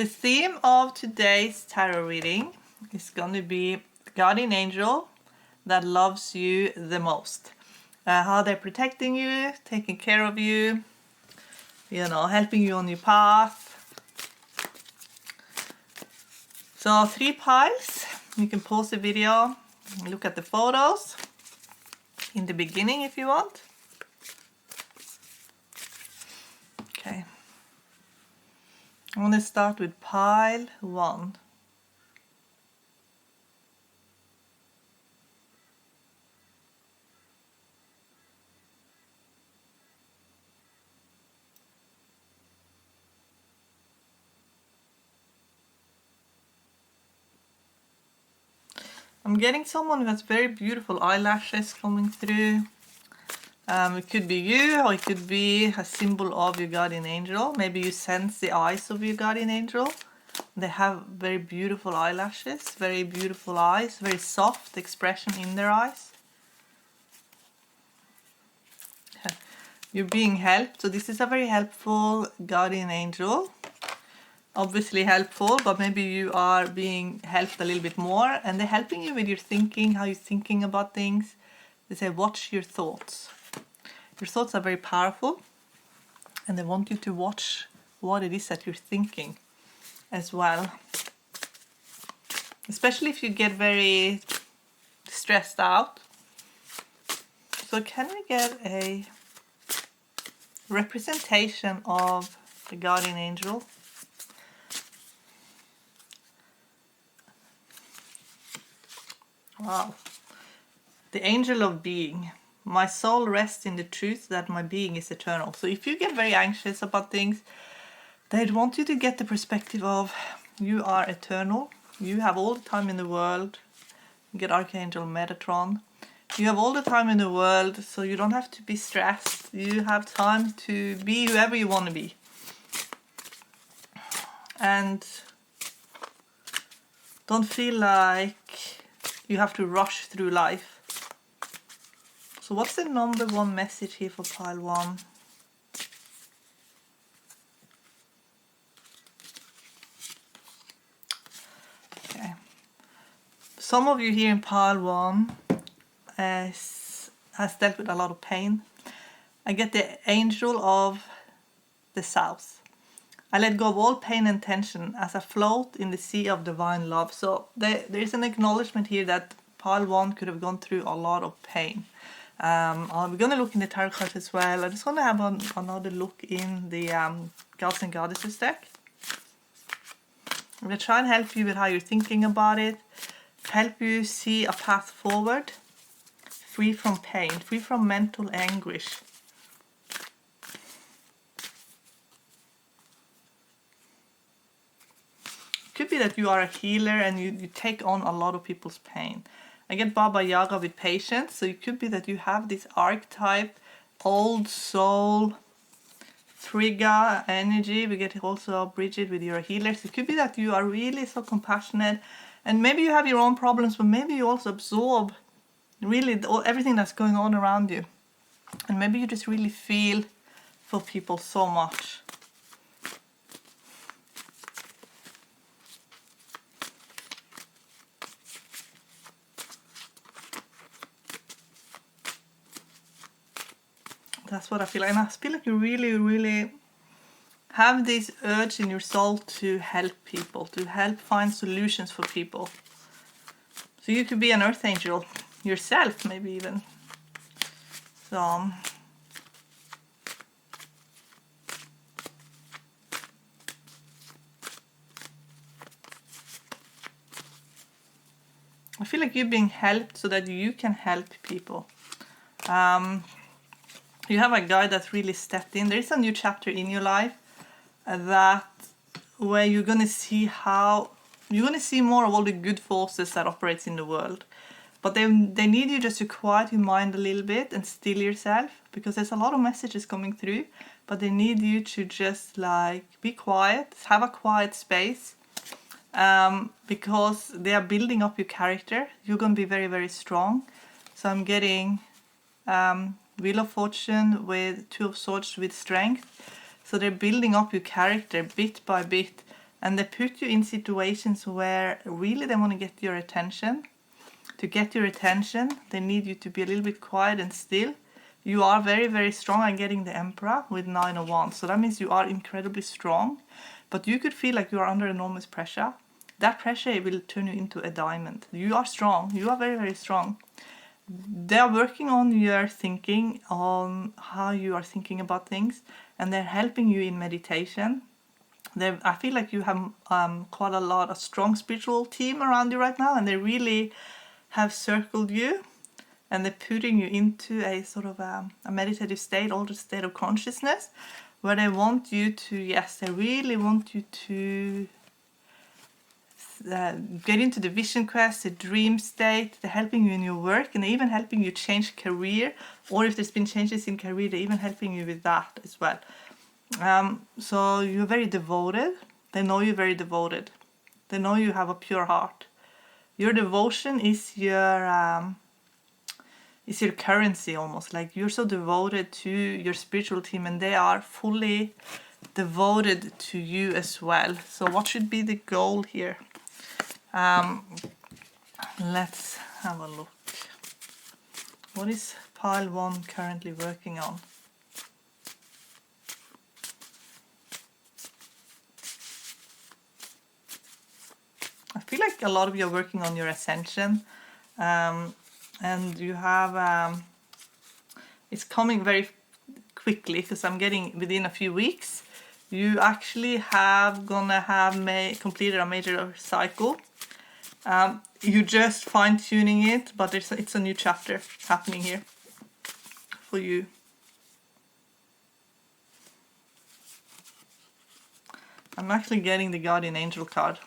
The theme of today's tarot reading is going to be the guardian angel that loves you the most. How they're protecting you, taking care of you, helping you on your path. So 3 piles. You can pause the video and look at the photos in the beginning if you want. Okay. I'm going to start with pile 1. I'm getting someone who has very beautiful eyelashes coming through. It could be you, or it could be a symbol of your guardian angel. Maybe you sense the eyes of your guardian angel. They have very beautiful eyelashes, very beautiful eyes, very soft expression in their eyes. You're being helped, so this is a very helpful guardian angel. Obviously helpful, but maybe you are being helped a little bit more, and they're helping you with your thinking, how you're thinking about things. They say watch your thoughts. Your thoughts are very powerful, and they want you to watch what it is that you're thinking as well. Especially if you get very stressed out. So can we get a representation of the guardian angel? Wow. The angel of being. My soul rests in the truth that my being is eternal. So if you get very anxious about things, they'd want you to get the perspective of you are eternal. You have all the time in the world. Get Archangel Metatron. You have all the time in the world, so you don't have to be stressed. You have time to be whoever you want to be. And don't feel like you have to rush through life. So what's the number 1 message here for pile 1? Okay. Some of you here in pile 1 has dealt with a lot of pain. I get the angel of the south. I let go of all pain and tension as I float in the sea of divine love. So there is an acknowledgement here that pile 1 could have gone through a lot of pain. We're going to look in the tarot cards as well. I'm just going to have another look in the Gods and Goddesses deck. I'm going to try and help you with how you're thinking about it. Help you see a path forward. Free from pain. Free from mental anguish. Could be that you are a healer and you take on a lot of people's pain. I get Baba Yaga with patience, so it could be that you have this archetype, old soul, Frigga energy. We get also Bridget with your healers. It could be that you are really so compassionate, and maybe you have your own problems, but maybe you also absorb really everything that's going on around you. And maybe you just really feel for people so much. That's what I feel. And I feel like you really, really have this urge in your soul to help people, to help find solutions for people. So you could be an earth angel yourself, maybe even. So I feel like you're being helped so that you can help people. You have a guy that really stepped in. There is a new chapter in your life where you're going to see more of all the good forces that operates in the world. But they need you just to quiet your mind a little bit and still yourself, because there's a lot of messages coming through, but they need you to just be quiet, have a quiet space, because they are building up your character. You're going to be very, very strong. So I'm getting Wheel of Fortune with 2 of Swords with strength. So they're building up your character bit by bit, And they put you in situations where really they want to get your attention. To get your attention, they need you to be a little bit quiet and still. You are very, very strong at getting the Emperor with 9 of Wands. So that means you are incredibly strong. But you could feel like you are under enormous pressure. That pressure will turn you into a diamond. You are strong. You are very, very strong. They are working on your thinking, on how you are thinking about things. And they're helping you in meditation. I feel like you have quite a strong spiritual team around you right now. And they really have circled you. And they're putting you into a sort of a meditative state, altered state of consciousness, where they want you to, yes, they really want you to get into the vision quest, the dream state. They're helping you in your work, and they're even helping you change career, or if there's been changes in career, they're even helping you with that as well. So you're very devoted. They know you're very devoted. They know you have a pure heart. Your devotion is your currency almost. Like you're so devoted to your spiritual team, and they are fully devoted to you as well. So what should be the goal here? Let's have a look. What is pile 1 currently working on? I feel like a lot of you are working on your ascension, and you have it's coming very quickly, because I'm getting within a few weeks you actually gonna have completed a major cycle. You're just fine-tuning it, but it's a new chapter happening here for you. I'm actually getting the Guardian Angel card.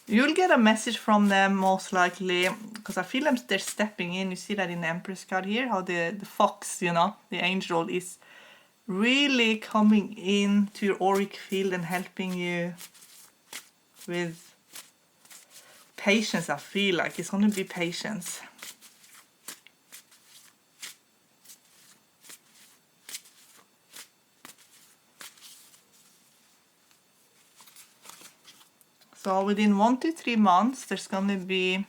You'll get a message from them most likely, because I feel like they're stepping in. You see that in the Empress card here, how the fox, you know, the angel is really coming into your auric field and helping you with patience. I feel like it's going to be patience. So within 1 to 3 months, there's going to be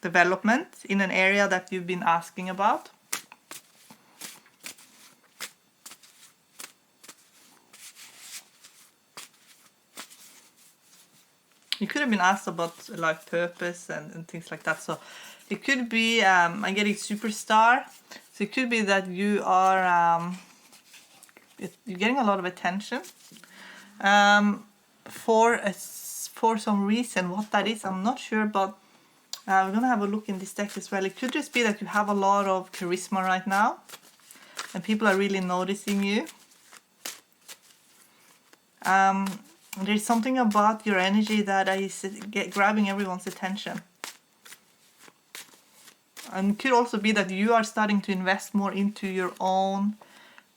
development in an area that you've been asking about. You could have been asked about life purpose and things like that. So it could be, I'm getting superstar. So it could be that you are, you're getting a lot of attention. For some reason, what that is, I'm not sure, but we're going to have a look in this deck as well. It could just be that you have a lot of charisma right now, and people are really noticing you. There's something about your energy that is grabbing everyone's attention. And it could also be that you are starting to invest more into your own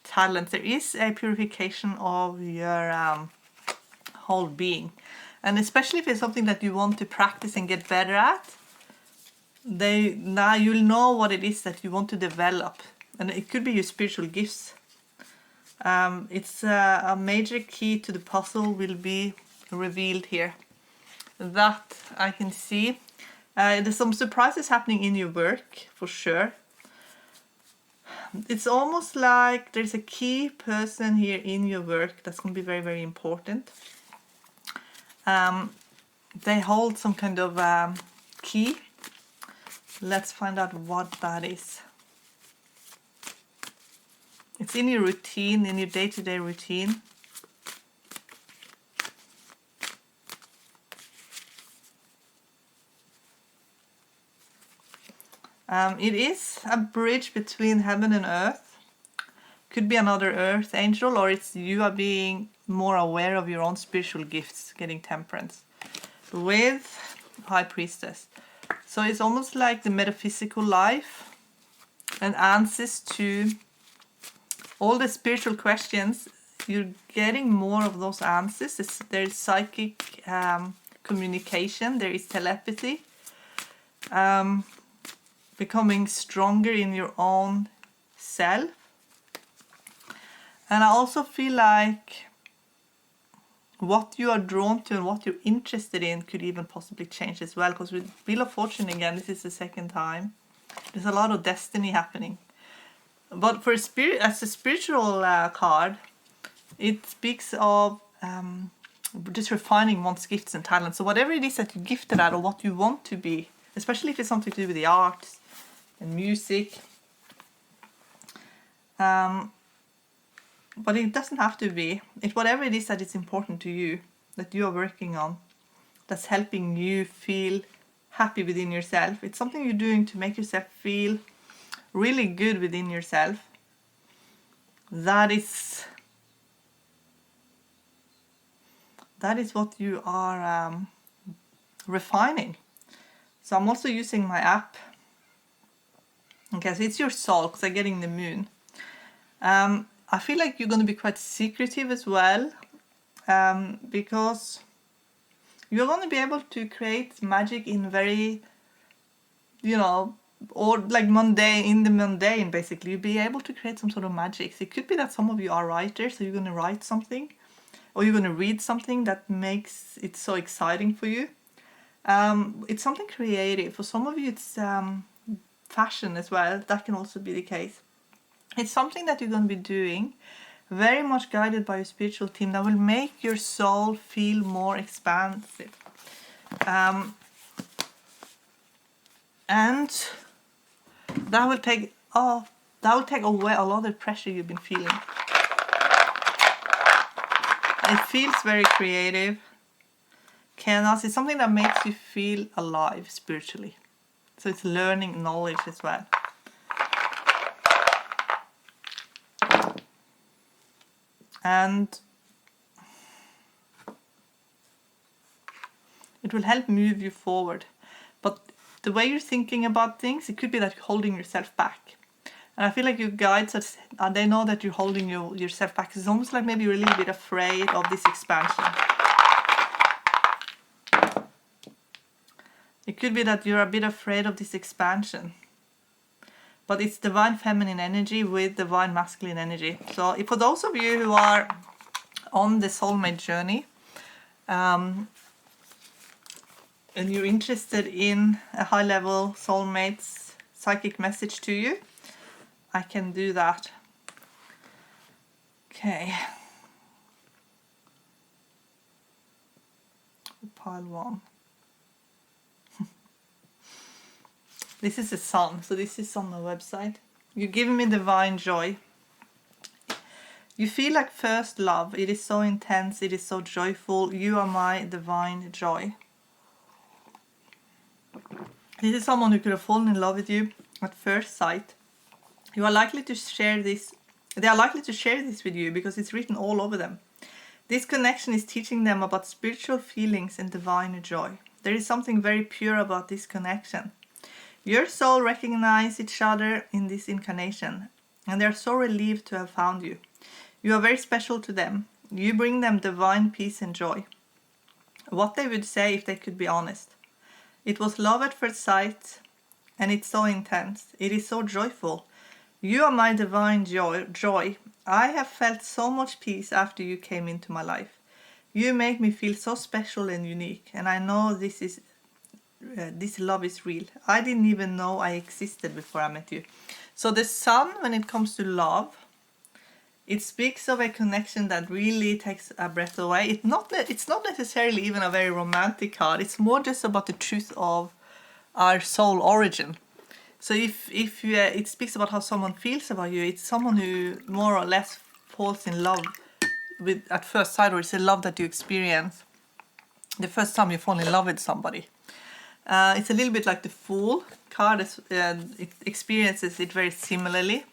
talent. There is a purification of your whole being. And especially if it's something that you want to practice and get better at, now you'll know what it is that you want to develop. And it could be your spiritual gifts. It's a major key to the puzzle will be revealed here. That I can see. There's some surprises happening in your work, for sure. It's almost like there's a key person here in your work that's going to be very, very important. They hold some kind of key. Let's find out what that is. It's in your routine, in your day-to-day routine. It is a bridge between heaven and earth. Could be another earth angel, or it's you are being more aware of your own spiritual gifts, getting temperance with High Priestess. So it's almost like the metaphysical life and answers to all the spiritual questions. You're getting more of those answers. There's psychic communication, there is telepathy, becoming stronger in your own self. And I also feel like what you are drawn to and what you're interested in could even possibly change as well. Because with Wheel of Fortune again, this is the second time. There's a lot of destiny happening. But for as a spiritual card, it speaks of just refining one's gifts and talents. So whatever it is that you're gifted at or what you want to be, especially if it's something to do with the arts and music. But it doesn't have to be. It's whatever it is that is important to you, that you are working on, that's helping you feel happy within yourself. It's something you're doing to make yourself feel really good within yourself. That is what you are refining. So I'm also using my app. Okay, so it's your soul, because I'm getting the moon. I feel like you're going to be quite secretive as well, because you're going to be able to create magic in very, or like mundane, basically. You'll be able to create some sort of magic. So it could be that some of you are writers, so you're going to write something, or you're going to read something that makes it so exciting for you. It's something creative. For some of you, it's fashion as well. That can also be the case. It's something that you're going to be doing, very much guided by your spiritual team, that will make your soul feel more expansive. And that will take away a lot of the pressure you've been feeling. It feels very creative. Chaos is something that makes you feel alive spiritually. So it's learning knowledge as well. And it will help move you forward. But the way you're thinking about things, it could be that you're holding yourself back. And I feel like your guides, they know that you're holding yourself back. It's almost like maybe you're a little bit afraid of this expansion. It could be that you're a bit afraid of this expansion. But it's divine feminine energy with divine masculine energy. So for those of you who are on the soulmate journey, and you're interested in a high-level soulmate's psychic message to you, I can do that. Okay. Pile 1. This is the sun, so this is on the website. You're giving me divine joy. You feel like first love. It is so intense, it is so joyful. You are my divine joy. This is someone who could have fallen in love with you at first sight. You are likely to share this. They are likely to share this with you because it's written all over them. This connection is teaching them about spiritual feelings and divine joy. There is something very pure about this connection. Your soul recognize each other in this incarnation, and they are so relieved to have found you. You are very special to them. You bring them divine peace and joy. What they would say if they could be honest. It was love at first sight, and it's so intense. It is so joyful. You are my divine joy. I have felt so much peace after you came into my life. You make me feel so special and unique, and I know this love is real. I didn't even know I existed before I met you. So the sun, when it comes to love, it speaks of a connection that really takes a breath away. It's not necessarily even a very romantic card. It's more just about the truth of our soul origin. So if it speaks about how someone feels about you, it's someone who more or less falls in love with at first sight, or it's a love that you experience the first time you fall in love with somebody. It's a little bit like the Fool card. It experiences it very similarly.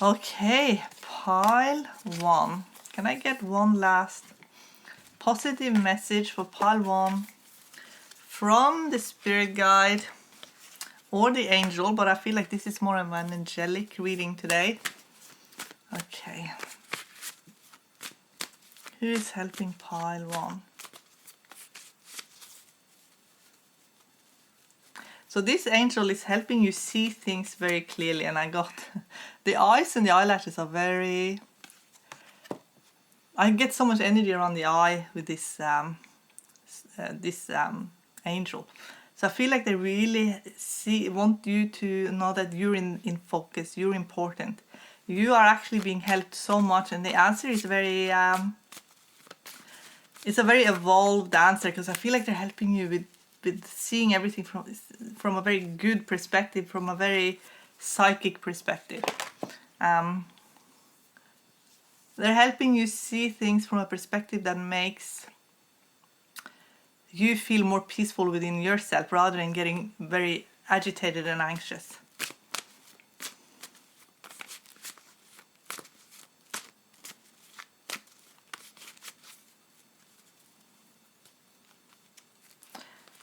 Okay, pile 1. Can I get one last positive message for pile 1 from the spirit guide or the angel? But I feel like this is more of an angelic reading today. Okay. Who is helping pile 1? So this angel is helping you see things very clearly, and I got the eyes and the eyelashes are very, I get so much energy around the eye with this angel. So I feel like they really want you to know that you're in focus, you're important. You are actually being helped so much, and the answer is very it's a very evolved answer, because I feel like they're helping you with seeing everything from a very good perspective, from a very psychic perspective. They're helping you see things from a perspective that makes you feel more peaceful within yourself, rather than getting very agitated and anxious.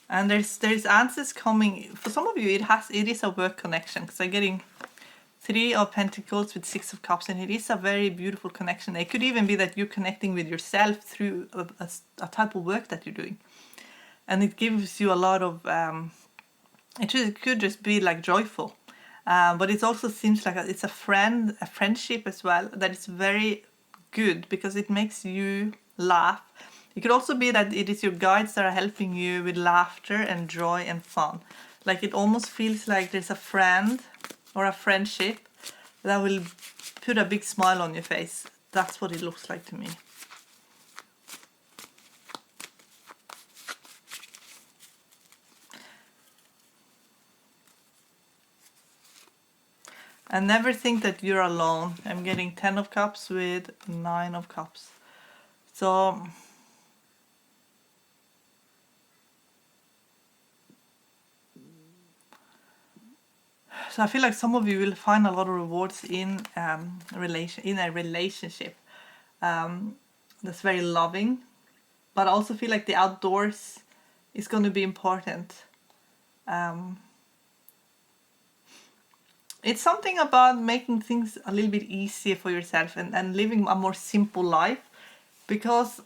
And there's answers coming. For some of you, it is a work connection, because I'm getting 3 of Pentacles with 6 of Cups, and it is a very beautiful connection. It could even be that you're connecting with yourself through a type of work that you're doing, and it gives you a lot of it could just be like joyful, but it also seems like it's a friendship as well, that is very good, because it makes you laugh. It could also be that it is your guides that are helping you with laughter and joy and fun. Like, it almost feels like there's a friend or a friendship that will put a big smile on your face. That's what it looks like to me. And never think that you're alone. I'm getting 10 of Cups with 9 of Cups. So I feel like some of you will find a lot of rewards in a relationship that's very loving, but I also feel like the outdoors is going to be important. It's something about making things a little bit easier for yourself and living a more simple life, because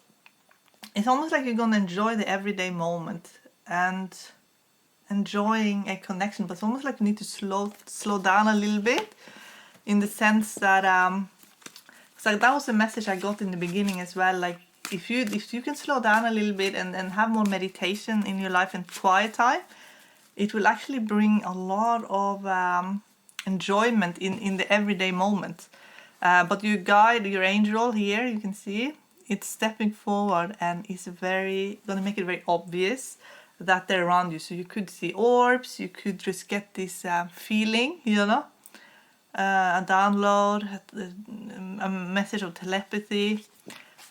it's almost like you're going to enjoy the everyday moment and enjoying a connection, but it's almost like you need to slow down a little bit, in the sense that so that was a message I got in the beginning as well. Like, if you can slow down a little bit and have more meditation in your life and quiet time, it will actually bring a lot of enjoyment in the everyday moment. But your guide, your angel here, you can see it's stepping forward and is gonna make it very obvious that they're around you. So you could see orbs, you could just get this feeling, a download, a message of telepathy.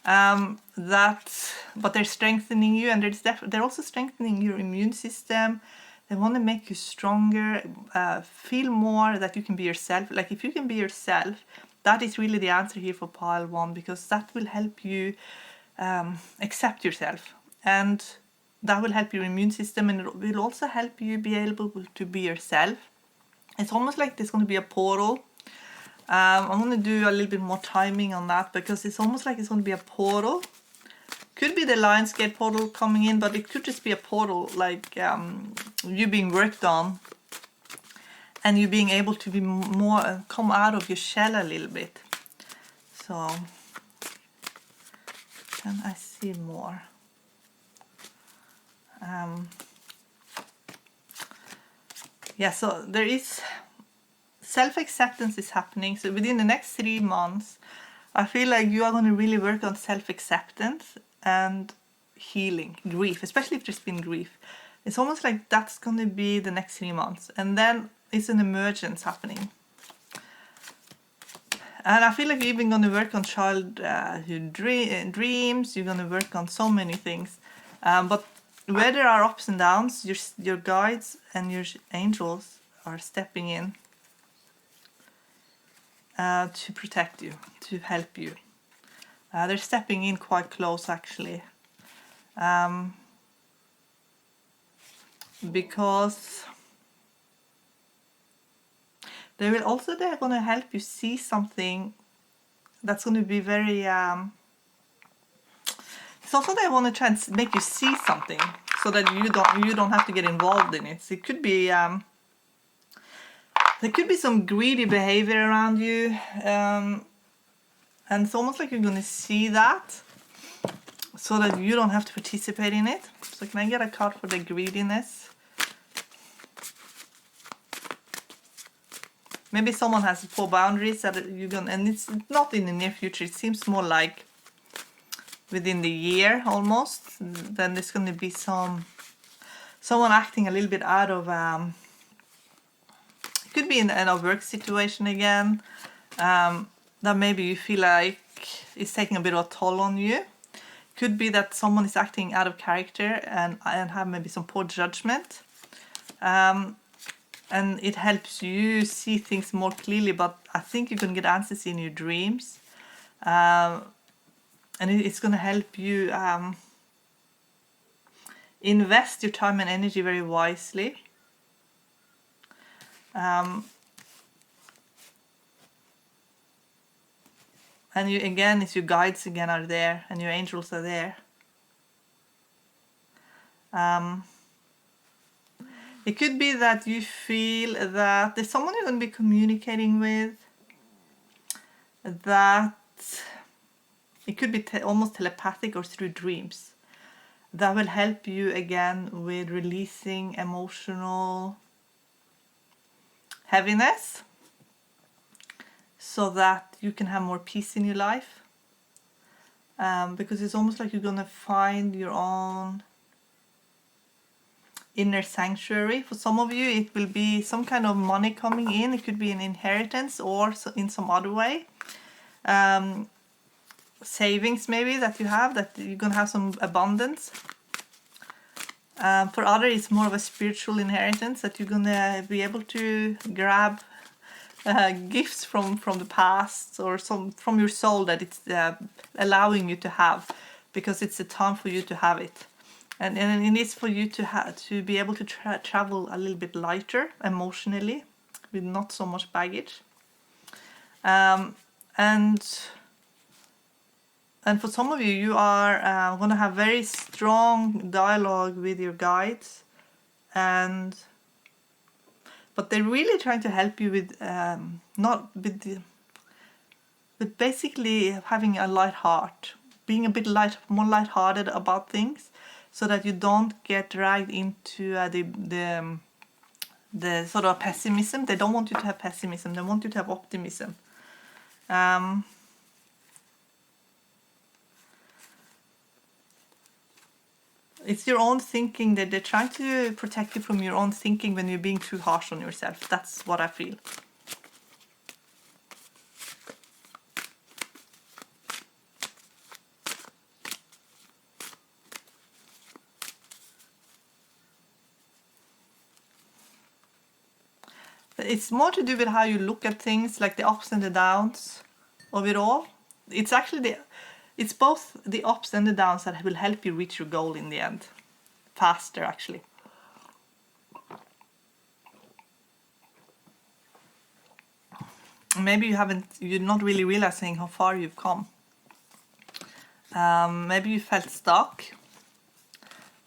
But they're strengthening you, and they're also strengthening your immune system. They want to make you stronger, feel more that you can be yourself. Like, if you can be yourself, that is really the answer here for pile 1, because that will help you accept yourself, and that will help your immune system, and it will also help you be able to be yourself. It's almost like there's going to be a portal. I'm going to do a little bit more timing on that, because it's almost like it's going to be a portal. Could be the Lionsgate portal coming in, but it could just be a portal, like you being worked on, and you being able to be more, come out of your shell a little bit. So, can I see more? Yeah, so there is self-acceptance is happening. So within the next 3 months, I feel like you are going to really work on self-acceptance and healing, grief, especially if there's been grief. It's almost like that's going to be the next 3 months. And then it's an emergence happening. And I feel like you're even going to work on childhood dreams. You're going to work on so many things. But where there are ups and downs, your guides and your angels are stepping in to protect you, to help you. They're stepping in quite close, actually. Because they're going to help you see something that's going to be very... It's also they want to try and make you see something so that you don't have to get involved in it. So it could be there could be some greedy behavior around you, And it's almost like you're going to see that so that you don't have to participate in it. So can I get a card for the greediness? Maybe someone has poor boundaries that you're going to, and it's not in the near future. It seems more like within the year almost. Then there's going to be someone acting a little bit out of, it could be in a work situation again, that maybe you feel like it's taking a bit of a toll on you. Could be that someone is acting out of character and have maybe some poor judgment. And it helps you see things more clearly, but I think you can get answers in your dreams. And it's going to help you invest your time and energy very wisely. And you again, it's your guides again are there, and your angels are there. It could be that you feel that there's someone you're going to be communicating with, that it could be almost telepathic or through dreams, that will help you again with releasing emotional heaviness so that you can have more peace in your life. Because it's almost like you're going to find your own inner sanctuary. For some of you, it will be some kind of money coming in. It could be an inheritance or in some other way. Savings maybe that you have, that you're going to have some abundance. For others, it's more of a spiritual inheritance, that you're going to be able to grab gifts from the past, or some from your soul that it's allowing you to have, because it's the time for you to have it. And it is for you to be able to travel a little bit lighter emotionally, with not so much baggage. And for some of you, you are going to have very strong dialogue with your guides, but they're really trying to help you with with basically having a light heart, being a bit more lighthearted about things, so that you don't get dragged into the sort of pessimism. They don't want you to have pessimism. They want you to have optimism. It's your own thinking that they're trying to protect you from your own thinking when you're being too harsh on yourself. That's what I feel. It's more to do with how you look at things, like the ups and the downs of it all. It's actually it's both the ups and the downs that will help you reach your goal in the end. Faster, actually. Maybe you're not really realizing how far you've come. Maybe you felt stuck,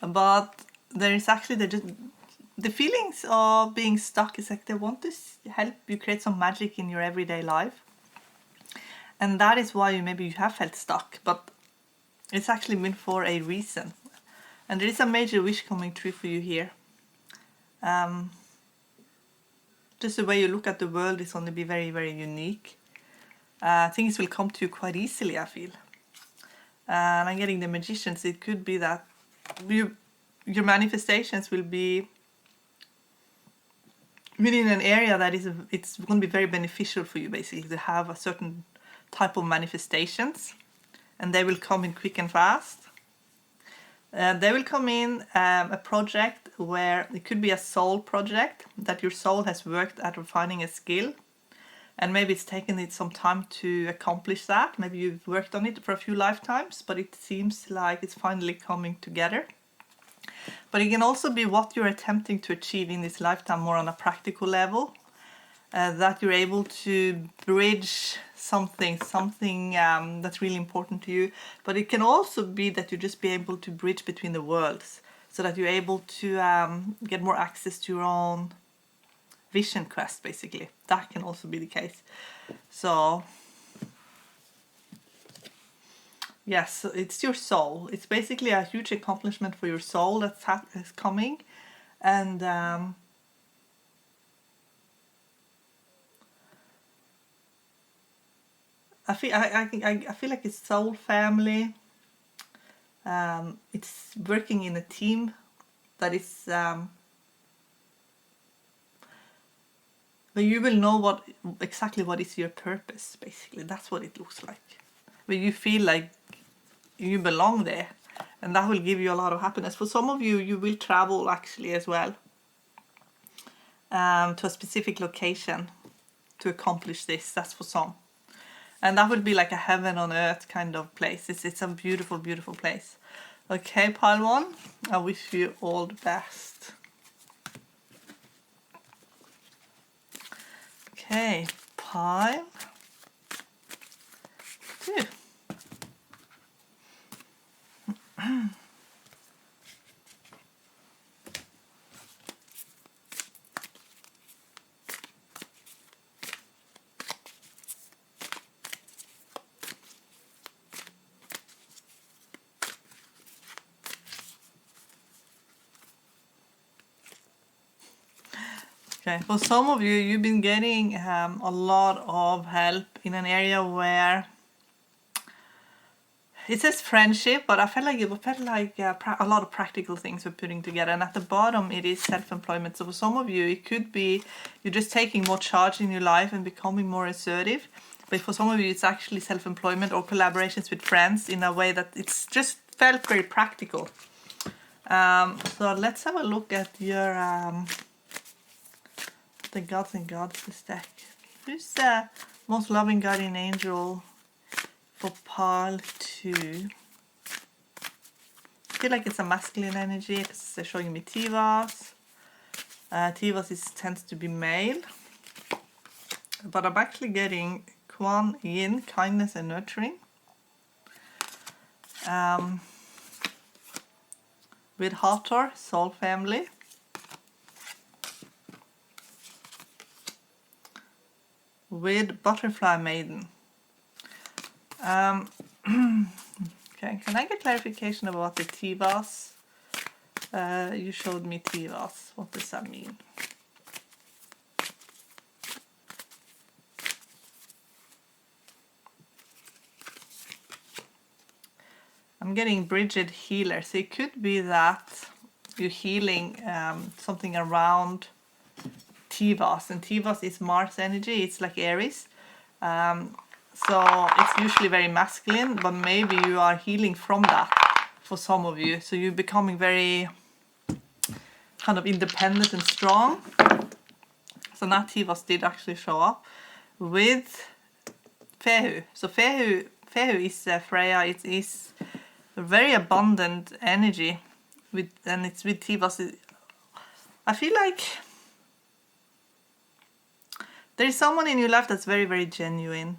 but there is actually the feelings of being stuck is like they want to help you create some magic in your everyday life. And that is why maybe you have felt stuck, but it's actually been for a reason. And there is a major wish coming true for you here. Just the way you look at the world is going to be very, very unique. Things will come to you quite easily, I feel. And I'm getting the magicians. It could be that your manifestations will be within an area that it's going to be very beneficial for you, basically, to have a certain type of manifestations, and they will come in quick and fast. They will come in a project where it could be a soul project that your soul has worked at refining a skill, and maybe it's taken it some time to accomplish that. Maybe you've worked on it for a few lifetimes, but it seems like it's finally coming together. But it can also be what you're attempting to achieve in this lifetime more on a practical level, that you're able to bridge something that's really important to you. But it can also be that you just be able to bridge between the worlds, so that you're able to get more access to your own vision quest, basically. That can also be the case. So Yes, it's your soul. It's basically a huge accomplishment for your soul that's is coming, and I feel like it's soul family. It's working in a team that is where you will know exactly what is your purpose. Basically, that's what it looks like. Where you feel like you belong there, and that will give you a lot of happiness. For some of you, you will travel actually as well to a specific location to accomplish this. That's for some. And that would be like a heaven on earth kind of place. It's a beautiful, beautiful place. Okay, pile one, I wish you all the best. Okay, pile two. Okay, for some of you, you've been getting a lot of help in an area where it says friendship, but I felt like a lot of practical things we're putting together. And at the bottom, it is self-employment. So for some of you, it could be you're just taking more charge in your life and becoming more assertive. But for some of you, it's actually self-employment or collaborations with friends in a way that it's just felt very practical. So let's have a look at your the gods and goddesses deck. Who's the most loving guardian angel for pile 2? I feel like it's a masculine energy because they're showing me Tivas. Tivas tends to be male. But I'm actually getting Kuan Yin, kindness and nurturing. With Hathor, soul family. With Butterfly Maiden. Okay, can I get clarification about the Tivas? You showed me Tivas. What does that mean? I'm getting Bridget Healer. So it could be that you're healing something around Tivas, and Tivas is Mars energy. It's like Aries, so it's usually very masculine, but maybe you are healing from that for some of you, so you're becoming very kind of independent and strong. So now Tivas did actually show up with Fehu. So Fehu is Freya. It is a very abundant energy and it's with Tivas. I feel like there is someone in your life that's very, very genuine.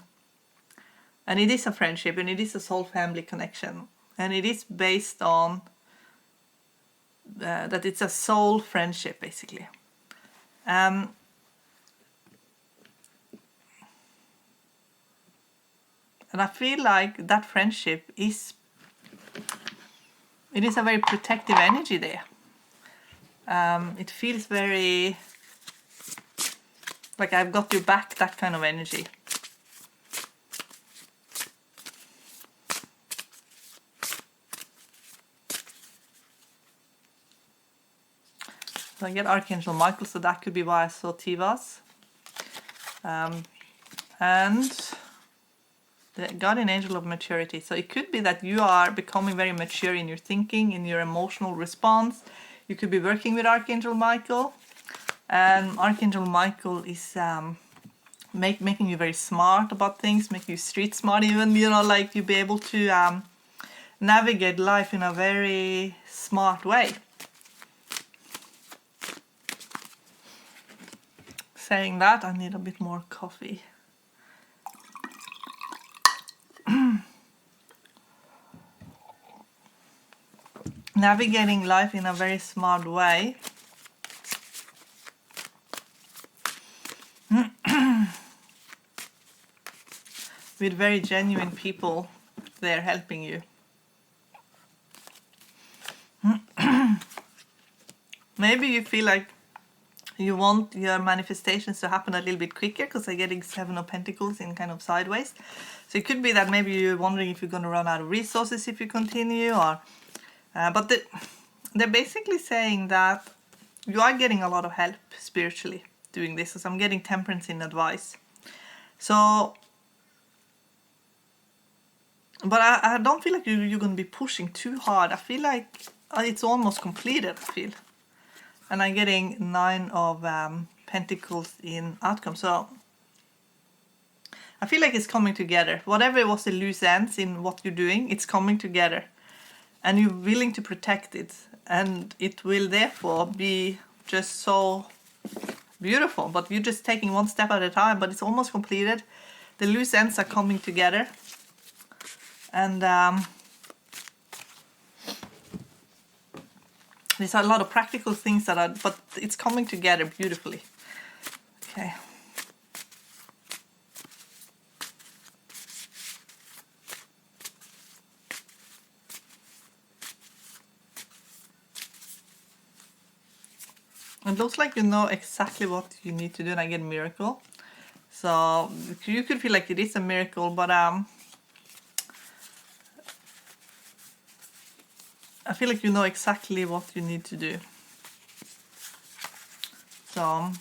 And it is a friendship, and it is a soul family connection. And it is based on that it's a soul friendship, basically. And I feel like that friendship is a very protective energy there. It feels very like I've got your back, that kind of energy. So I get Archangel Michael, so that could be why I saw Tivas. And the guardian angel of maturity. So it could be that you are becoming very mature in your thinking, in your emotional response. You could be working with Archangel Michael. And Archangel Michael is making you very smart about things, making you street smart even, like you be able to navigate life in a very smart way. Saying that, I need a bit more coffee. Navigating life in a very smart way. With very genuine people there helping you. Maybe you feel like you want your manifestations to happen a little bit quicker because they're getting 7 of Pentacles in kind of sideways. So it could be that maybe you're wondering if you're going to run out of resources if you continue, or but they're basically saying that you are getting a lot of help spiritually doing this, because I'm getting temperance in advice. So, but I don't feel like you're going to be pushing too hard. I feel like it's almost completed, I feel. And I'm getting 9 of Pentacles in outcome. So I feel like it's coming together. Whatever was the loose ends in what you're doing, it's coming together. And you're willing to protect it. And it will therefore be just so beautiful. But you're just taking one step at a time. But it's almost completed. The loose ends are coming together. And there's a lot of practical things that are, but it's coming together beautifully. Okay. It looks like you know exactly what you need to do, and I get a miracle. So you could feel like it is a miracle, but I feel like you know exactly what you need to do. So,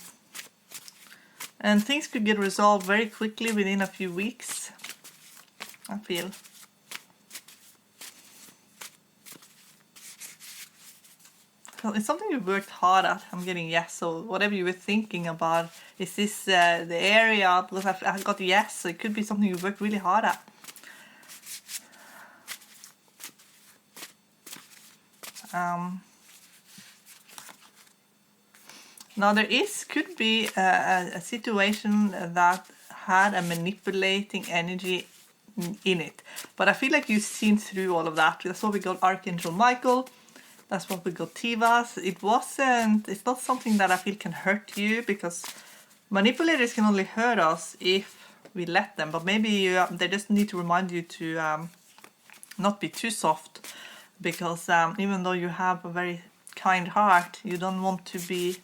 and things could get resolved very quickly within a few weeks, I feel. So it's something you worked hard at. I'm getting yes. So whatever you were thinking about, is this the area? Because I got yes. So it could be something you worked really hard at. Now there could be a situation that had a manipulating energy in it. But I feel like you've seen through all of that. That's what we got Archangel Michael. That's what we got Tivas. It's not something that I feel can hurt you, because manipulators can only hurt us if we let them. But maybe they just need to remind you to not be too soft, because even though you have a very kind heart, you don't want to be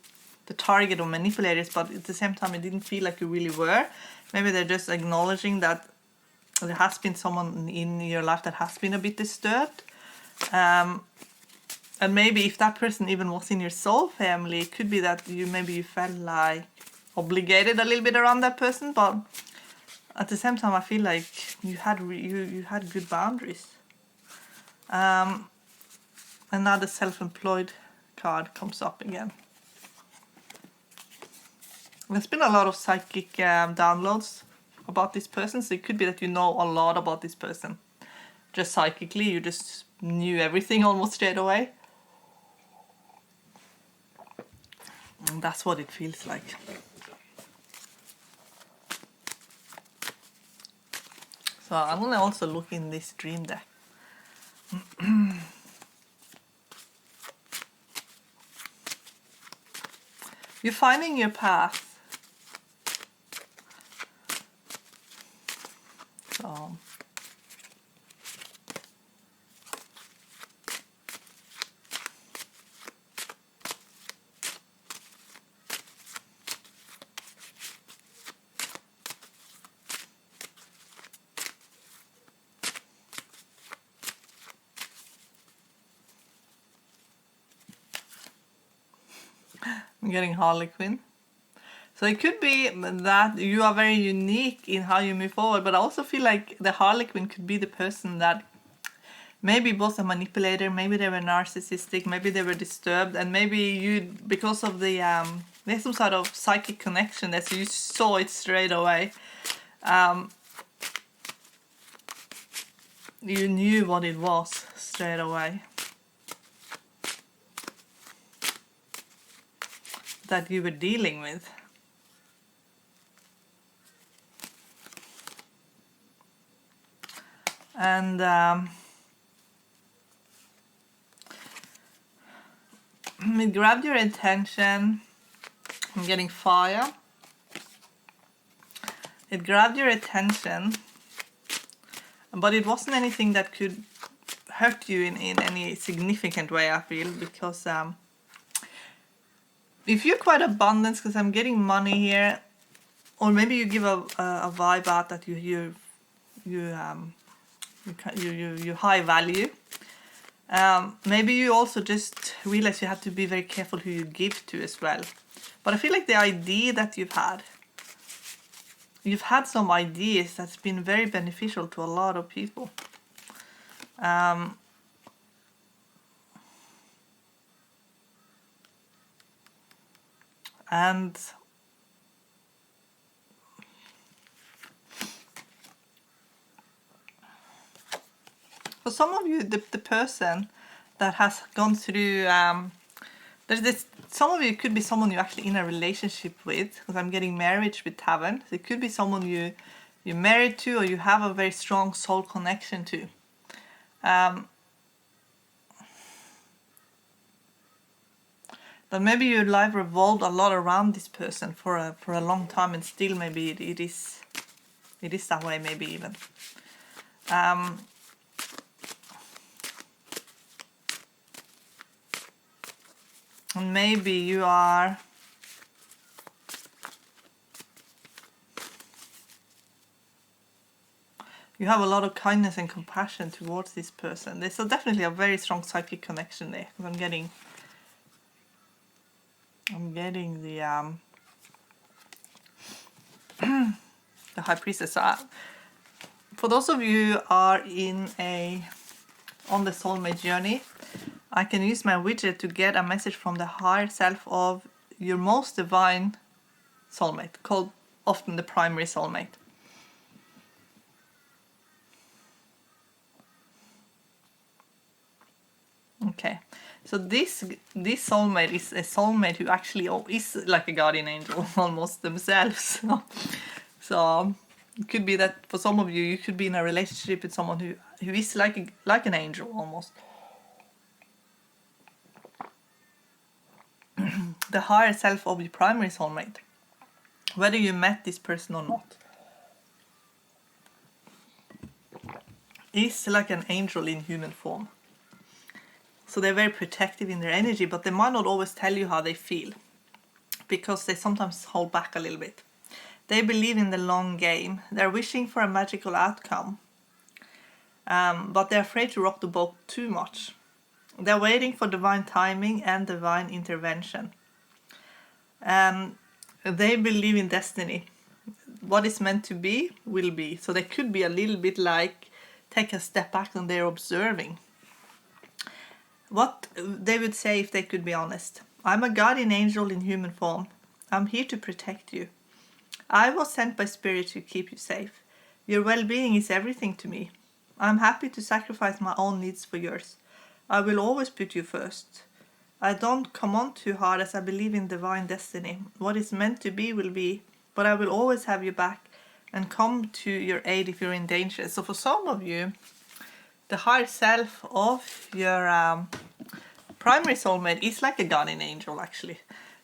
the target of manipulators, but at the same time it didn't feel like you really were. Maybe they're just acknowledging that there has been someone in your life that has been a bit disturbed. And maybe if that person even was in your soul family, it could be that maybe you felt like obligated a little bit around that person, but at the same time I feel like you had good boundaries. And now the self-employed card comes up again. There's been a lot of psychic downloads about this person, so it could be that you know a lot about this person. Just psychically, you just knew everything almost straight away. And that's what it feels like. So I'm going to also look in this dream deck. You're finding your path. So I'm getting Harlequin. So it could be that you are very unique in how you move forward, but I also feel like the Harlequin could be the person that maybe was a manipulator, maybe they were narcissistic, maybe they were disturbed, and maybe you, because of the, there's some sort of psychic connection there, so you saw it straight away. You knew what it was straight away. That you were dealing with. And it grabbed your attention. I'm getting fire. It grabbed your attention, but it wasn't anything that could hurt you in any significant way, I feel, because if you're quite abundant, because I'm getting money here, or maybe you give a vibe out that you high value. Maybe you also just realize you have to be very careful who you give to as well. But I feel like the idea that you've had some ideas that's been very beneficial to a lot of people. And for some of you, the person that has gone through, there's this, some of you could be someone you're actually in a relationship with, because I'm getting marriage with Tavern. So it could be someone you're married to, or you have a very strong soul connection to. But maybe your life revolved a lot around this person for a long time, and still maybe it is that way, maybe even. And maybe you have a lot of kindness and compassion towards this person. There's definitely a very strong psychic connection there, because I'm getting the the High Priestess. So for those of you who are on the soulmate journey, I can use my widget to get a message from the higher self of your most divine soulmate, called often the primary soulmate. Okay, so this soulmate is a soulmate who actually is like a guardian angel almost themselves. So it could be that for some of you, you could be in a relationship with someone who is like an angel almost. The higher self of your primary soulmate, whether you met this person or not, is like an angel in human form. So they're very protective in their energy, but they might not always tell you how they feel, because they sometimes hold back a little bit. They believe in the long game. They're wishing for a magical outcome, but they're afraid to rock the boat too much. They're waiting for divine timing and divine intervention. They believe in destiny. What is meant to be will be. So they could be a little bit like take a step back and they're observing. What they would say if they could be honest: I'm a guardian angel in human form. I'm here to protect you. I was sent by spirit to keep you safe. Your well-being is everything to me. I'm happy to sacrifice my own needs for yours. I will always put you first. I don't come on too hard, as I believe in divine destiny. What is meant to be will be, but I will always have you back and come to your aid if you're in danger. So for some of you, the higher self of your primary soulmate is like a guardian angel, actually.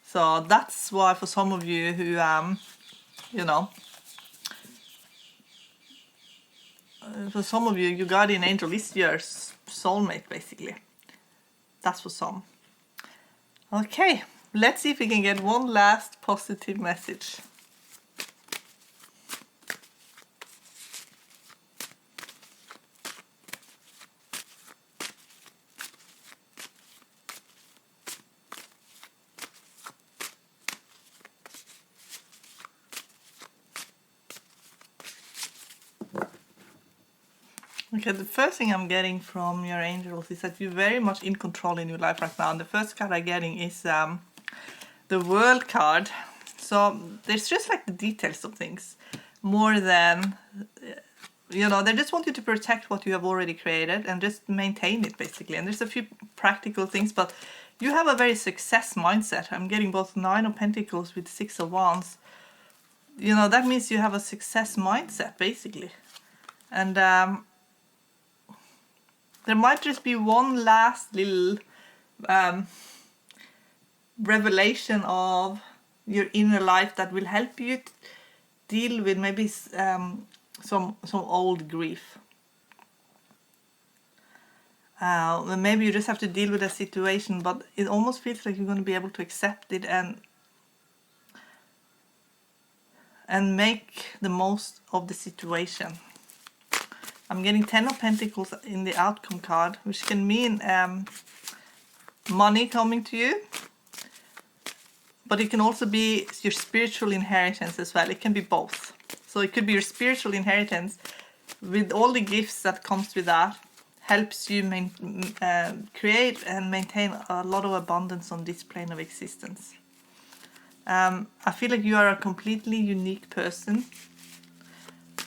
So that's why for some of you who, for some of you, your guardian angel is your soulmate, basically. That's for some. Okay, let's see if we can get one last positive message. Okay, the first thing I'm getting from your angels is that you're very much in control in your life right now. And the first card I'm getting is the World card. So there's just like the details of things more than, they just want you to protect what you have already created and just maintain it, basically. And there's a few practical things, but you have a very success mindset. I'm getting both 9 of Pentacles with 6 of Wands. That means you have a success mindset, basically. And there might just be one last little revelation of your inner life that will help you deal with maybe some old grief. Maybe you just have to deal with a situation, but it almost feels like you're going to be able to accept it and make the most of the situation. I'm getting 10 of Pentacles in the outcome card, which can mean money coming to you, but it can also be your spiritual inheritance as well. It can be both. So it could be your spiritual inheritance with all the gifts that comes with that, helps you create and maintain a lot of abundance on this plane of existence. I feel like you are a completely unique person,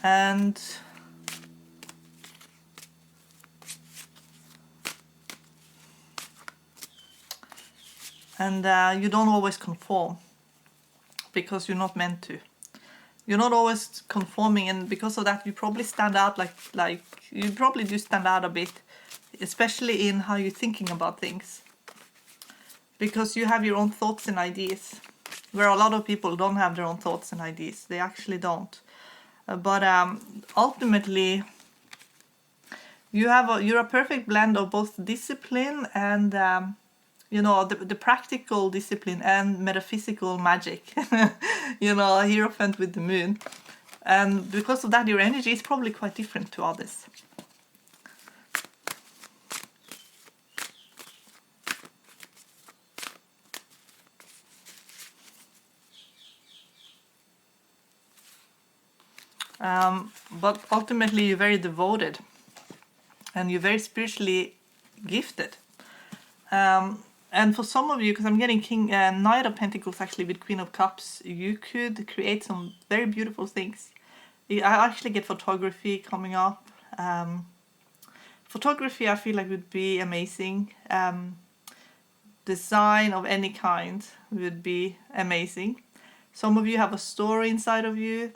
and you don't always conform because you're not meant to. You're not always conforming, and because of that you probably stand out, like you probably do stand out a bit, especially in how you're thinking about things, because you have your own thoughts and ideas, where a lot of people don't have their own thoughts and ideas. They actually don't. But ultimately you're a perfect blend of both discipline and you know, the practical discipline and metaphysical magic. You know, a Hierophant with the moon. And because of that, your energy is probably quite different to others. But ultimately, you're very devoted. And you're very spiritually gifted. And for some of you, because I'm getting Knight of Pentacles actually with Queen of Cups, you could create some very beautiful things. I actually get photography coming up. Photography I feel like would be amazing. Design of any kind would be amazing. Some of you have a story inside of you.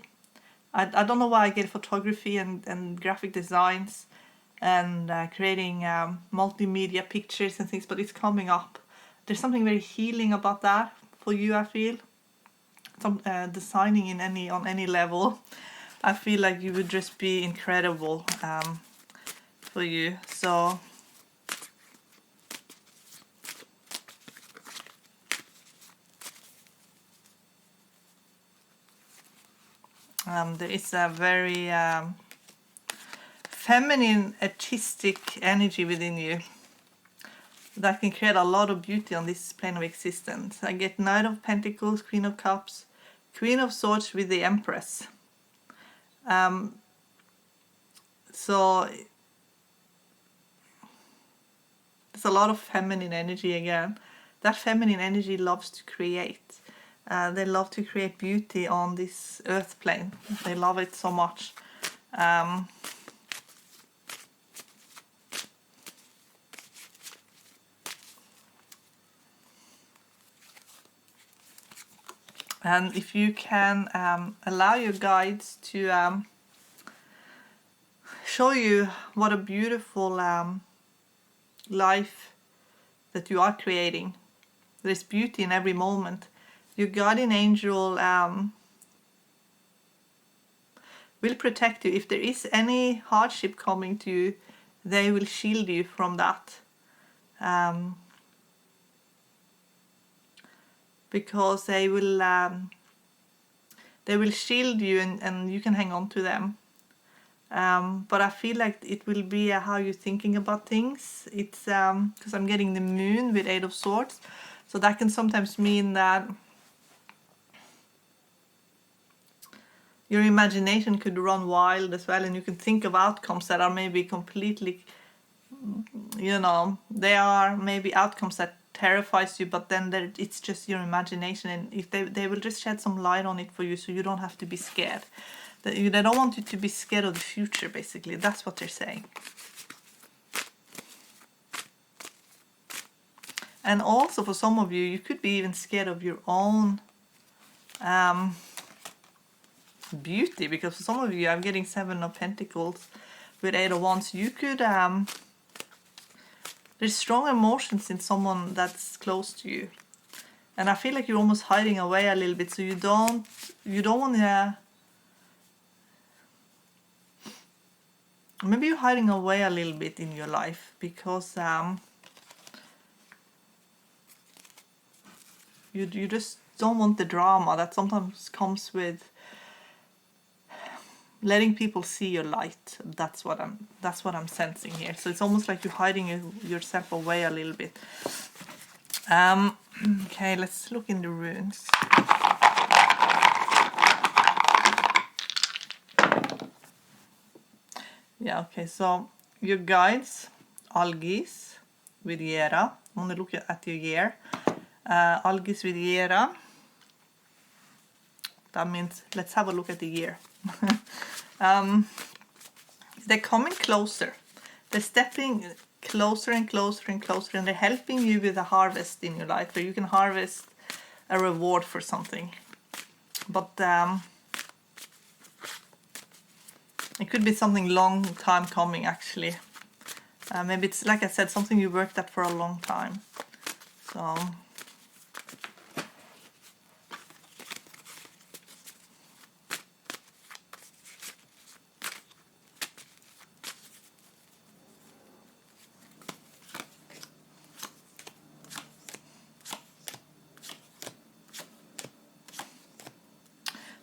I don't know why I get photography and graphic designs and creating multimedia pictures and things, but it's coming up. There's something very healing about that for you, I feel. Some designing on any level, I feel like you would just be incredible for you. So there is a very feminine, artistic energy within you that can create a lot of beauty on this plane of existence. I get Knight of Pentacles, Queen of Cups, Queen of Swords with the Empress. So there's a lot of feminine energy again. That feminine energy loves to create. They love to create beauty on this earth plane. They love it so much. And if you can allow your guides to show you what a beautiful life that you are creating. There's beauty in every moment. Your guardian angel will protect you. If there is any hardship coming to you, they will shield you from that. Because they will shield you and you can hang on to them. But I feel like it will be how you're thinking about things. It's because I'm getting the moon with 8 of Swords. So that can sometimes mean that your imagination could run wild as well, and you can think of outcomes that are maybe completely, you know, they are maybe outcomes that terrifies you, but then it's just your imagination, and if they will just shed some light on it for you so you don't have to be scared. They don't want you to be scared of the future, basically. That's what they're saying. And also for some of you, you could be even scared of your own beauty, because for some of you, I'm getting 7 of Pentacles with 8 of Wands. You could there's strong emotions in someone that's close to you, and I feel like you're almost hiding away a little bit, so you don't want to maybe you're hiding away a little bit in your life because you just don't want the drama that sometimes comes with letting people see your light. That's what I'm sensing here. So it's almost like you're hiding yourself away a little bit. Okay, let's look in the runes. Yeah, okay, so your guides, Algis with Yera. I'm gonna look at your year. Algis with Yera. That means let's have a look at the year. They're coming closer. They're stepping closer and closer and closer, and they're helping you with a harvest in your life where you can harvest a reward for something. But it could be something long time coming, actually. Maybe it's, like I said, something you worked at for a long time.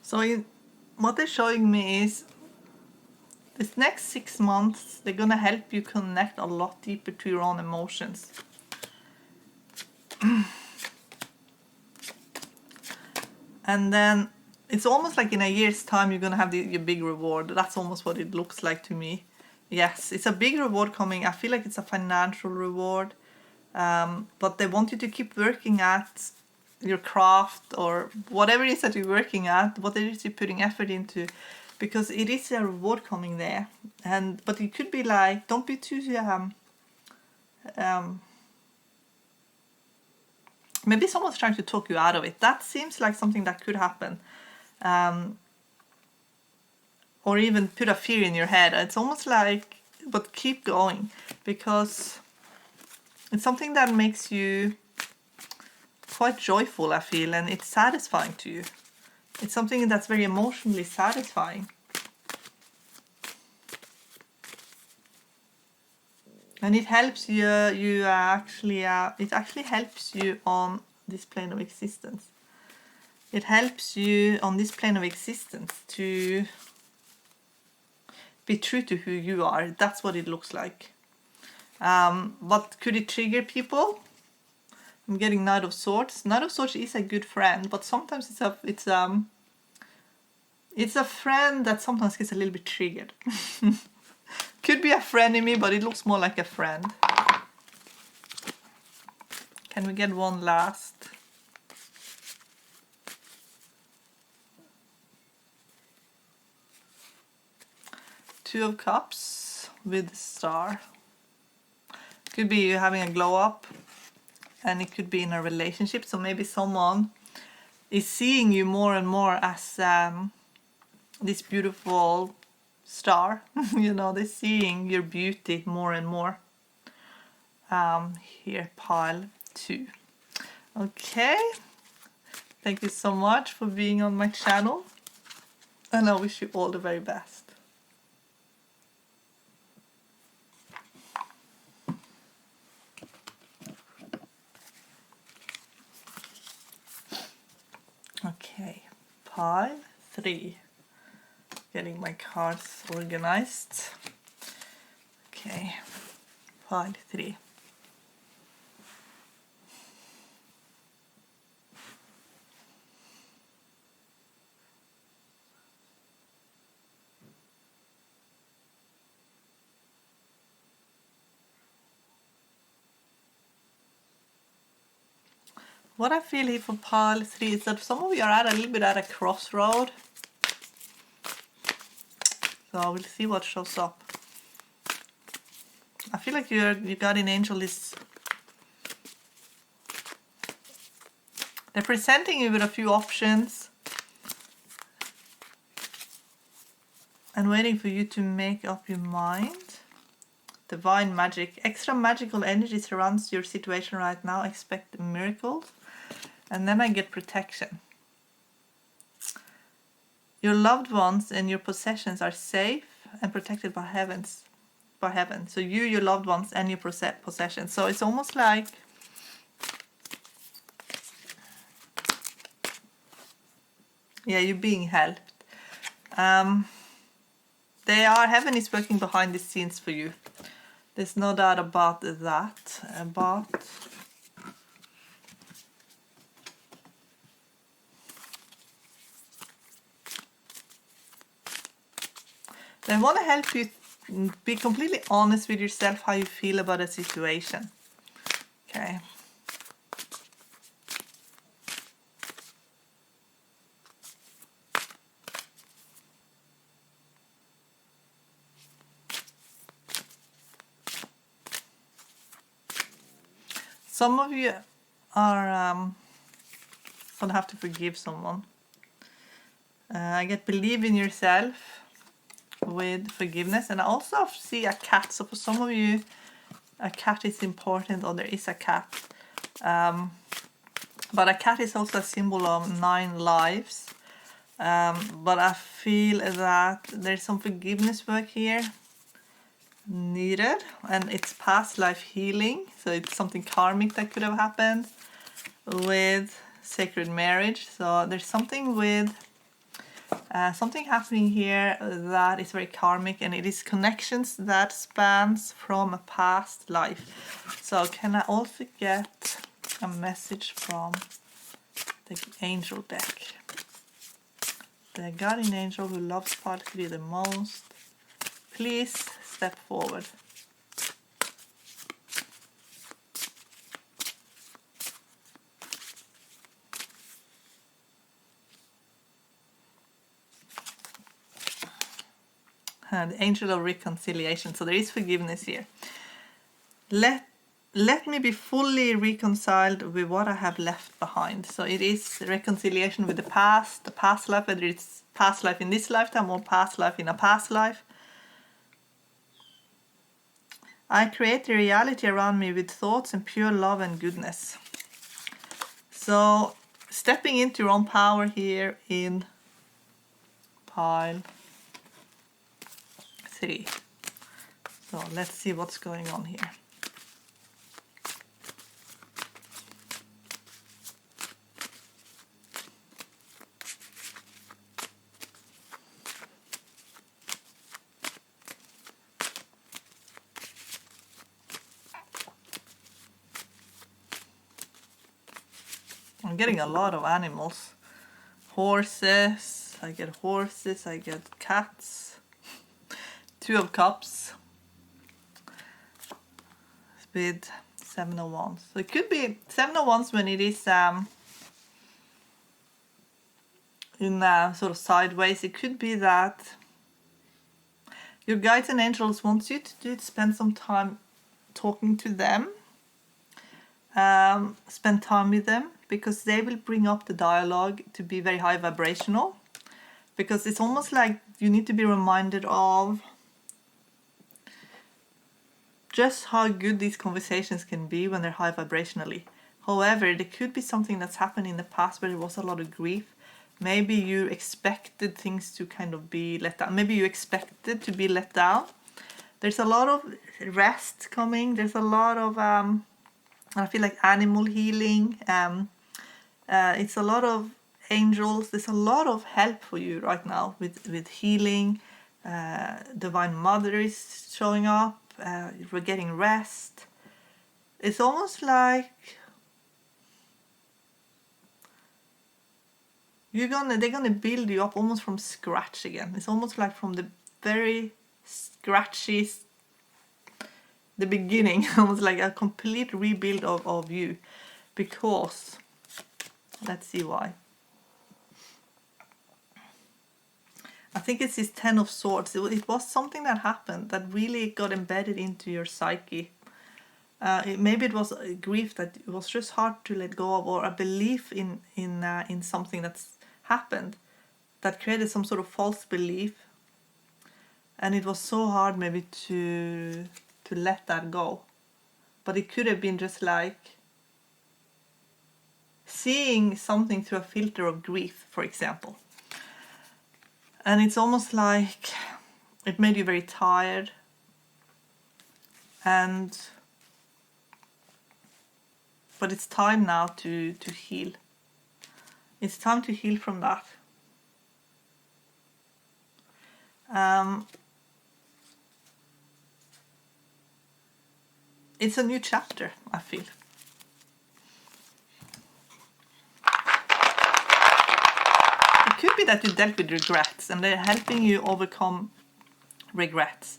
So what they're showing me is this next 6 months, they're gonna help you connect a lot deeper to your own emotions. And then it's almost like in a year's time, you're gonna have your big reward. That's almost what it looks like to me. Yes, it's a big reward coming. I feel like it's a financial reward. But they want you to keep working at your craft or whatever it is that you're working at, what it is you're putting effort into, because it is a reward coming there. But it could be like, don't be too maybe someone's trying to talk you out of it. That seems like something that could happen. Or even put a fear in your head. It's almost like, but keep going, because it's something that makes you quite joyful, I feel, and it's satisfying to you. It's something that's very emotionally satisfying. And it helps you, it actually helps you on this plane of existence. It helps you on this plane of existence to be true to who you are. That's what it looks like. But could it trigger people? I'm getting Knight of Swords. Knight of Swords is a good friend, but sometimes it's a friend that sometimes gets a little bit triggered. Could be a frenemy, but it looks more like a friend. Can we get one last? Two of Cups with star. Could be you having a glow up, and it could be in a relationship. So maybe someone is seeing you more and more as this beautiful star. You know, they're seeing your beauty more and more. Here, pile 2. Okay, thank you so much for being on my channel, and I wish you all the very best. Okay, pile 3. Getting my cards organized. Okay, pile 3. What I feel here for pile 3 is that some of you are a little bit at a crossroad. So we'll see what shows up. I feel like your guardian angel is... They're presenting you with a few options and waiting for you to make up your mind. Divine magic. Extra magical energy surrounds your situation right now. Expect miracles. And then I get protection. Your loved ones and your possessions are safe and protected by heavens. by heaven. So you, your loved ones, and your possessions. So it's almost like you're being helped. Heaven is working behind the scenes for you. There's no doubt about that. They want to help you be completely honest with yourself how you feel about a situation. Okay. Some of you are gonna have to forgive someone. I get believe in yourself with forgiveness, and I also see a cat. So for some of you, a cat is important, or there is a cat. But a cat is also a symbol of 9 lives. But I feel that there's some forgiveness work here needed, and it's past life healing. So it's something karmic that could have happened with sacred marriage. So there's something with something happening here that is very karmic, and it is connections that spans from a past life. So can I also get a message from the angel deck? The guardian angel who loves part 3 the most, please step forward. The angel of reconciliation. So there is forgiveness here. Let me be fully reconciled with what I have left behind. So it is reconciliation with the past life, whether it's past life in this lifetime or past life in a past life. I create the reality around me with thoughts and pure love and goodness. So stepping into your own power here in pile 3. So let's see what's going on here. I'm getting a lot of animals. Horses, I get cats. 2 of Cups with 7 of Wands. So it could be 7 of Wands when it is in sort of sideways. It could be that your guides and angels want you to spend some time talking to them. Spend time with them, because they will bring up the dialogue to be very high vibrational. Because it's almost like you need to be reminded of just how good these conversations can be when they're high vibrationally. However, there could be something that's happened in the past where there was a lot of grief. Maybe you expected things to kind of be let down. Maybe you expected to be let down. There's a lot of rest coming. There's a lot of, I feel like animal healing. It's a lot of angels. There's a lot of help for you right now with healing. Divine Mother is showing up. We're getting rest. It's almost like they're gonna build you up almost from scratch again. It's almost like from the very scratchy, the beginning, almost like a complete rebuild of you. Because let's see why. I think it's this 10 of Swords. It was something that happened that really got embedded into your psyche. Maybe it was a grief that it was just hard to let go of, or a belief in something that's happened that created some sort of false belief, and it was so hard maybe to let that go. But it could have been just like seeing something through a filter of grief, for example. And it's almost like it made you very tired. But it's time now to heal. It's time to heal from that. It's a new chapter, I feel. It could be that you dealt with regrets and they're helping you overcome regrets.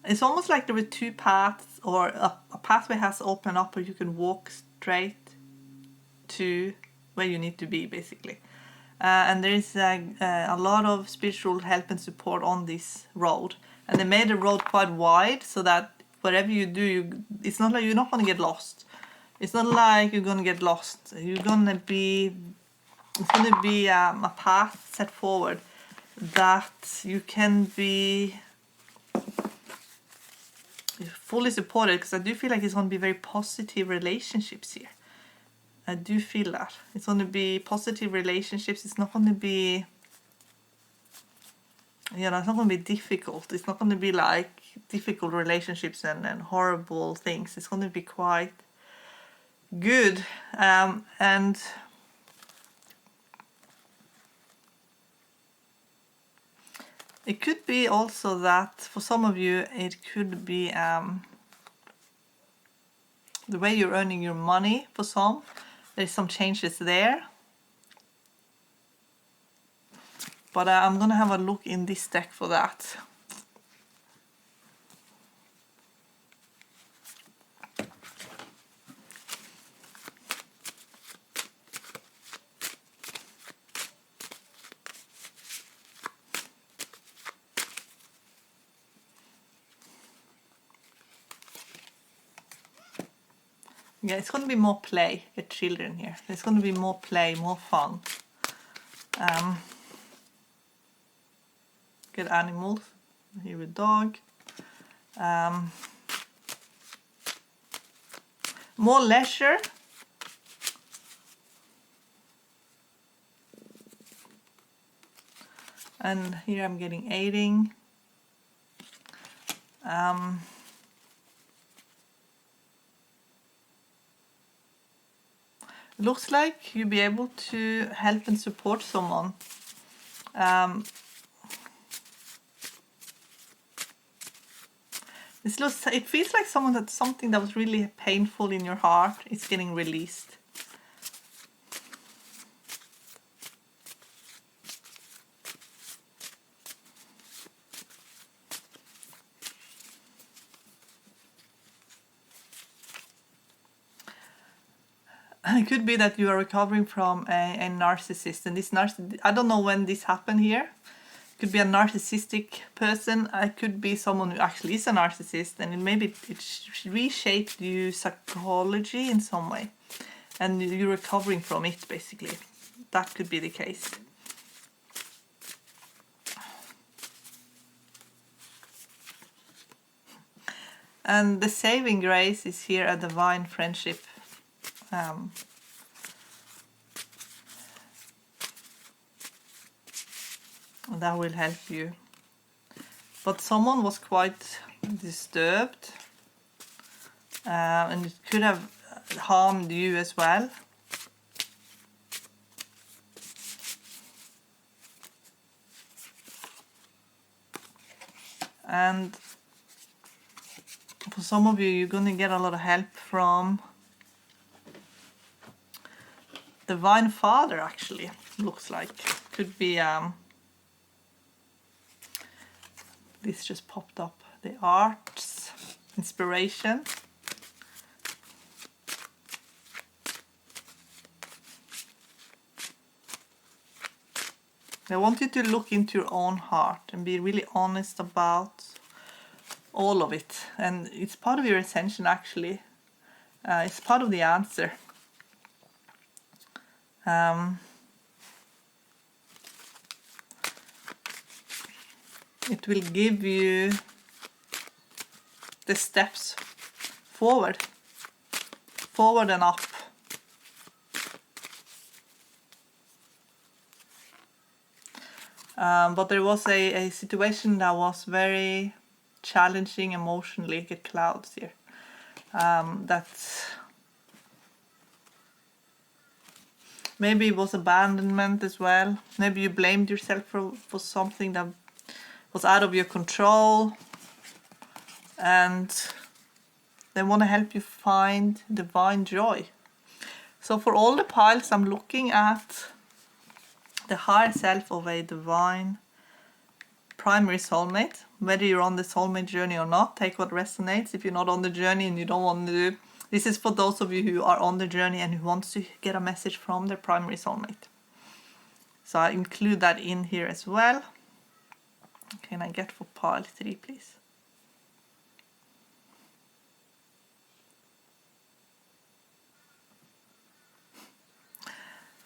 It's almost like there were two paths, or a pathway has opened up where you can walk straight to where you need to be, basically. And there is a lot of spiritual help and support on this road. And they made the road quite wide so that whatever you do, it's not like you're not going to get lost. It's not like you're going to get lost. It's going to be a path set forward that you can be fully supported, because I do feel like it's going to be very positive relationships here. I do feel that. It's going to be positive relationships. It's not going to be, it's not going to be difficult. It's not going to be like difficult relationships and horrible things. It's going to be quite good. And it could be also that for some of you, it could be the way you're earning your money for some. There's some changes there. But I'm going to have a look in this deck for that. Yeah, it's going to be more play with children here. There's going to be more play, more fun. Good animals. Here a dog. More leisure. And here I'm getting aiding. Looks like you'll be able to help and support someone. It feels like something that was really painful in your heart is getting released. It could be that you are recovering from a narcissist, and this I don't know when this happened here. It could be a narcissistic person. It could be someone who actually is a narcissist, and maybe it reshaped you psychology in some way, and you're recovering from it, basically. That could be the case. And the saving grace is here, a divine friendship. That will help you. But someone was quite disturbed, and it could have harmed you as well. And for some of you, you're going to get a lot of help from Divine Father, actually. Looks like. Could be, this just popped up. The arts, inspiration. I want you to look into your own heart and be really honest about all of it. And it's part of your ascension, actually. It's part of the answer. It will give you the steps forward and up. But there was a situation that was very challenging emotionally. Get clouds here. that maybe it was abandonment as well. Maybe you blamed yourself for something that was out of your control, and they want to help you find divine joy. So for all the piles, I'm looking at the higher self of a divine primary soulmate. Whether you're on the soulmate journey or not, take what resonates. If you're not on the journey and you don't want to do, this is for those of you who are on the journey and who wants to get a message from their primary soulmate. So I include that in here as well. Can I get for pile 3, please?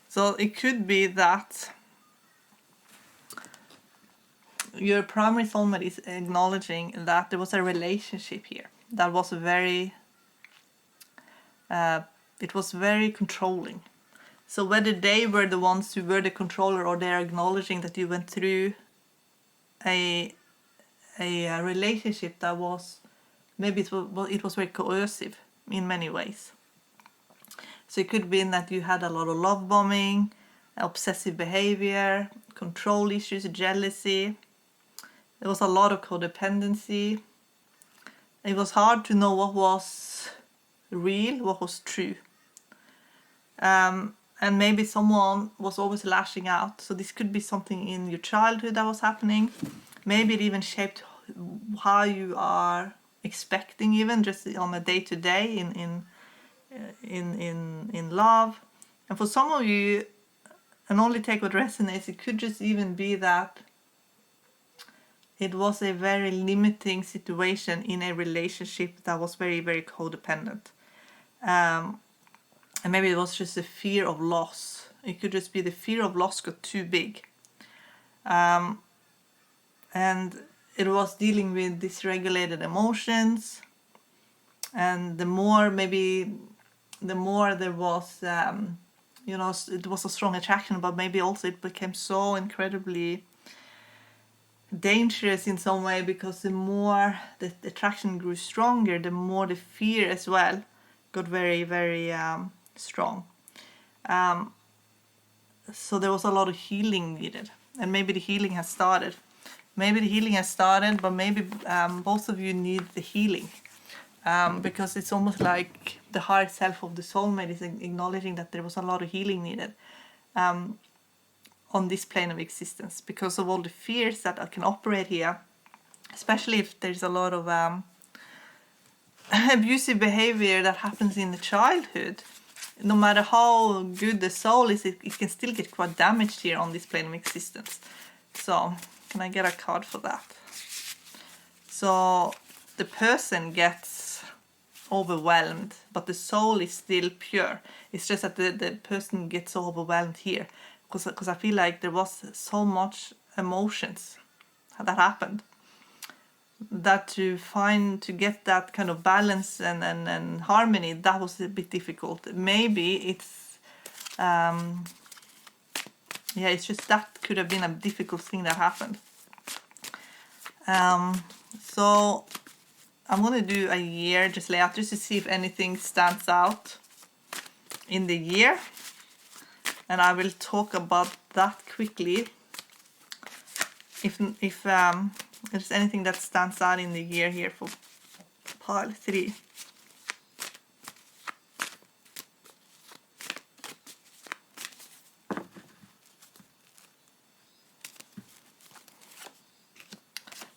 So it could be that your primary soulmate is acknowledging that there was a relationship here that was very, it was very controlling. So whether they were the ones who were the controller, or they're acknowledging that you went through a relationship that was, maybe it was very coercive in many ways. So it could be that you had a lot of love bombing, obsessive behavior, control issues, jealousy. There was a lot of codependency. It was hard to know what was real, what was true. And maybe someone was always lashing out. So this could be something in your childhood that was happening. Maybe it even shaped how you are expecting, even just on a day-to-day in love. And for some of you, and only take what resonates, it could just even be that it was a very limiting situation in a relationship that was very, very codependent. And maybe it was just a fear of loss. It could just be the fear of loss got too big. And it was dealing with dysregulated emotions. And the more there was, it was a strong attraction, but maybe also it became so incredibly dangerous in some way, because the more the attraction grew stronger, the more the fear as well got very, very strong. So there was a lot of healing needed, and maybe the healing has started. But maybe both of you need the healing, because it's almost like the higher self of the soulmate is acknowledging that there was a lot of healing needed on this plane of existence, because of all the fears that can operate here, especially if there's a lot of abusive behavior that happens in the childhood. No matter how good the soul is, it can still get quite damaged here on this plane of existence. So can I get a card for that? So the person gets overwhelmed, but the soul is still pure. It's just that the person gets so overwhelmed here, because I feel like there was so much emotions that happened, that to get that kind of balance and harmony, that was a bit difficult. Maybe it's it's just that could have been a difficult thing that happened. So I'm going to do a year just layout, just to see if anything stands out in the year, and I will talk about that quickly. If there's anything that stands out in the year here for pile 3.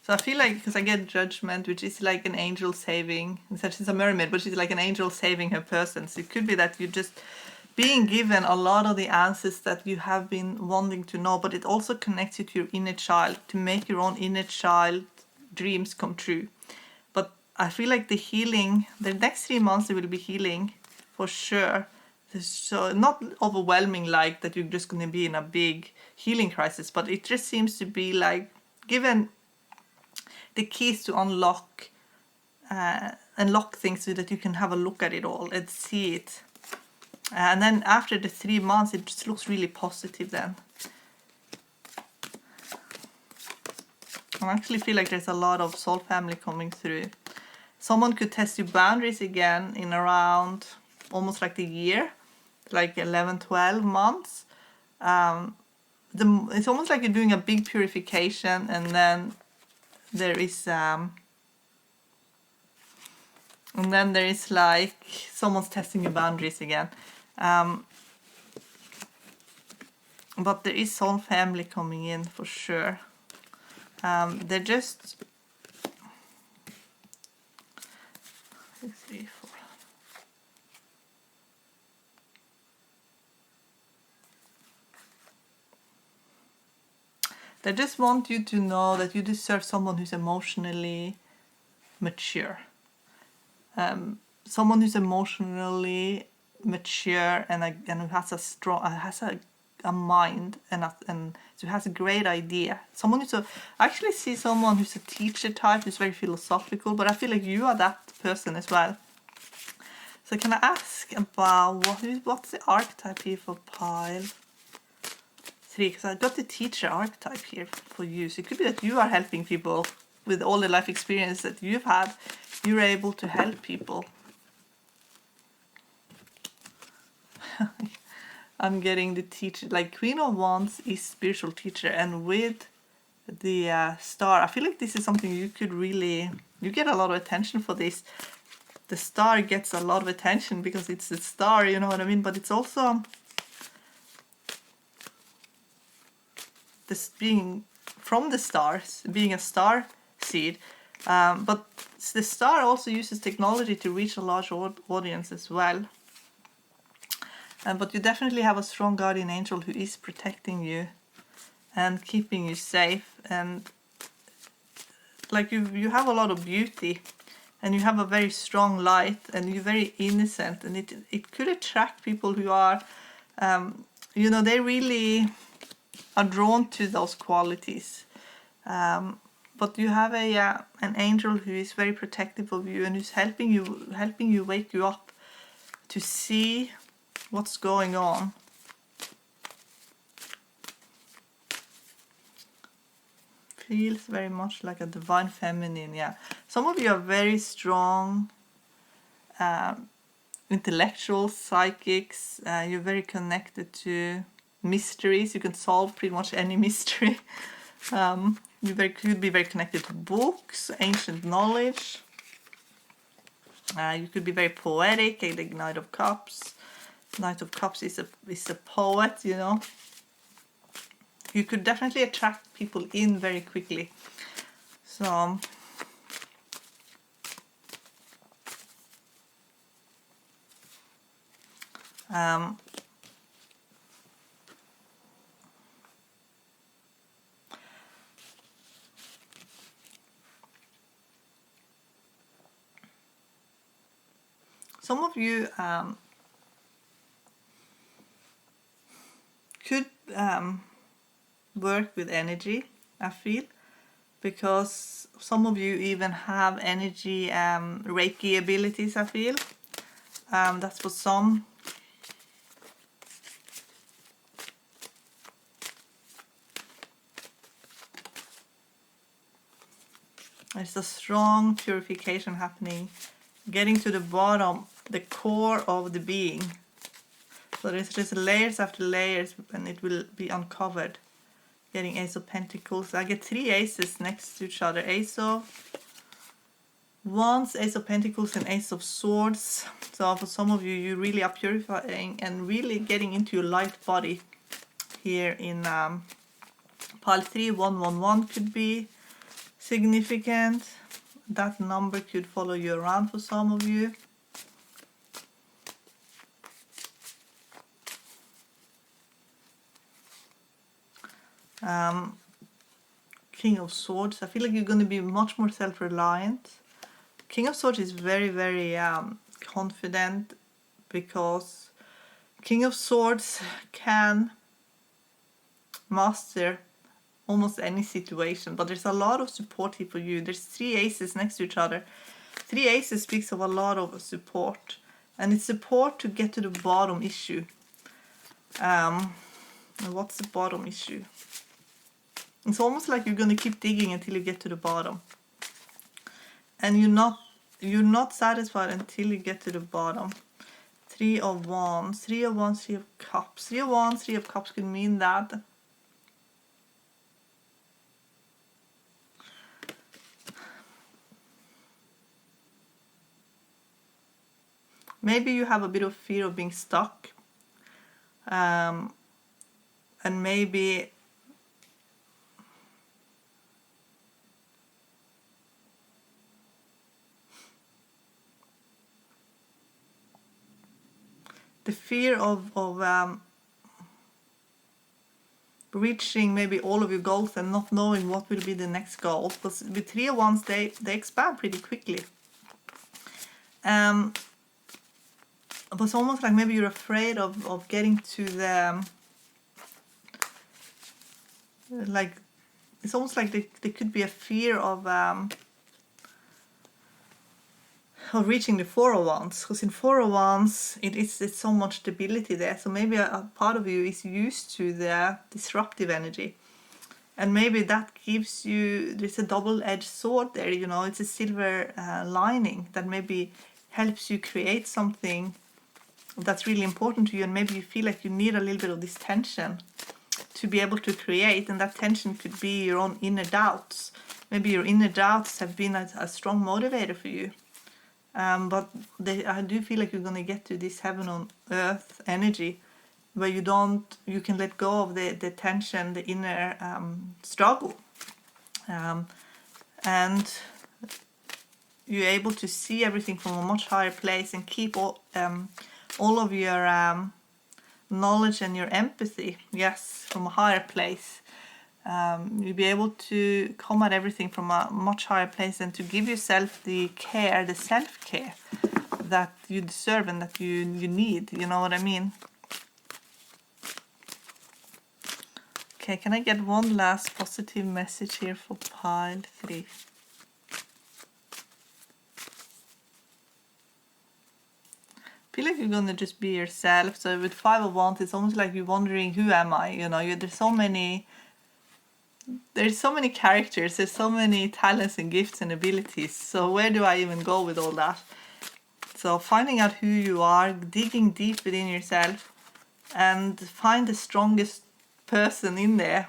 So I feel like, because I get judgment, which is like an angel saving, she's a mermaid, but she's like an angel saving her person. So it could be that you're just being given a lot of the answers that you have been wanting to know, but it also connects you to your inner child, to make your own inner child dreams come true. But I feel like the healing, the next 3 months there will be healing for sure. So not overwhelming like that you're just going to be in a big healing crisis, but it just seems to be like given the keys to unlock things so that you can have a look at it all and see it. And then after the 3 months, it just looks really positive then. I actually feel like there's a lot of soul family coming through. Someone could test your boundaries again in around almost like the year, like 11, 12 months. It's almost like you're doing a big purification, and then there is like someone's testing your boundaries again. But there is some family coming in for sure. They're just 2, 3, 4. They just want you to know that you deserve someone who's emotionally mature. Someone who's emotionally mature and who has a strong, a mind and who has a great idea. Someone who's I actually see someone who's a teacher type, who's very philosophical, but I feel like you are that person as well. So can I ask about what's the archetype here for pile 3? Because I got the teacher archetype here for you. So it could be that you are helping people with all the life experience that you've had. You're able to help people. I'm getting the teacher, like Queen of Wands is spiritual teacher, and with the star, I feel like this is something you could really, you get a lot of attention for this. The star gets a lot of attention because it's the star, you know what I mean? But it's also this being from the stars, being a star seed. But the star also uses technology to reach a large audience as well. But you definitely have a strong guardian angel who is protecting you and keeping you safe. And like you have a lot of beauty, and you have a very strong light, and you're very innocent, and it could attract people who are, you know, they really are drawn to those qualities. But you have an angel who is very protective of you and who's helping you wake you up to see what's going on. Feels very much like a divine feminine, yeah. Some of you are very strong intellectuals, psychics. You're very connected to mysteries. You can solve pretty much any mystery. You could be very connected to books, ancient knowledge. You could be very poetic, like Knight of Cups. Knight of Cups is a poet, you know. You could definitely attract people in very quickly. So some of you could work with energy, I feel, because some of you even have energy Reiki abilities, I feel. That's for some. There's a strong purification happening, getting to the bottom, the core of the being. So there's just layers after layers, and it will be uncovered. Getting Ace of Pentacles. I get 3 aces next to each other. Ace of Wands, Ace of Pentacles, and Ace of Swords. So for some of you, you really are purifying and really getting into your light body. Here in pile 3, 111 could be significant. That number could follow you around for some of you. King of Swords. I feel like you're going to be much more self-reliant. King of Swords is very, very confident, because King of Swords can master almost any situation, but there's a lot of support here for you. There's 3 aces next to each other. 3 aces speaks of a lot of support, and it's support to get to the bottom issue. What's the bottom issue? It's almost like you're going to keep digging until you get to the bottom. And you're not you're not satisfied until you get to the bottom. 3 of Wands, 3 of Wands, 3 of Cups. 3 of Wands, 3 of Cups could mean that maybe you have a bit of fear of being stuck. And maybe the fear of reaching maybe all of your goals and not knowing what will be the next goal. Because with 3 of Wands, they expand pretty quickly. But it's almost like maybe you're afraid of getting to the like, it's almost like there could be a fear of reaching the 4 of Wands, because in 4 of Wands it's so much stability there. So maybe a part of you is used to the disruptive energy, and maybe that gives you, there's a double-edged sword there, you know, it's a silver lining that maybe helps you create something that's really important to you, and maybe you feel like you need a little bit of this tension to be able to create, and that tension could be your own inner doubts. Maybe your inner doubts have been a strong motivator for you. But I do feel like you're going to get to this heaven on earth energy where you can let go of the tension, the inner struggle. And you're able to see everything from a much higher place and keep all of your knowledge and your empathy, yes, from a higher place. You'll be able to come at everything from a much higher place and to give yourself the care, the self-care that you deserve and that you need, you know what I mean? Okay, can I get one last positive message here for pile 3? Feel like you're gonna just be yourself. So with 5 of Wands, it's almost like you're wondering, who am I? You know, there's so many characters, there's so many talents and gifts and abilities. So where do I even go with all that? So finding out who you are, digging deep within yourself, and find the strongest person in there,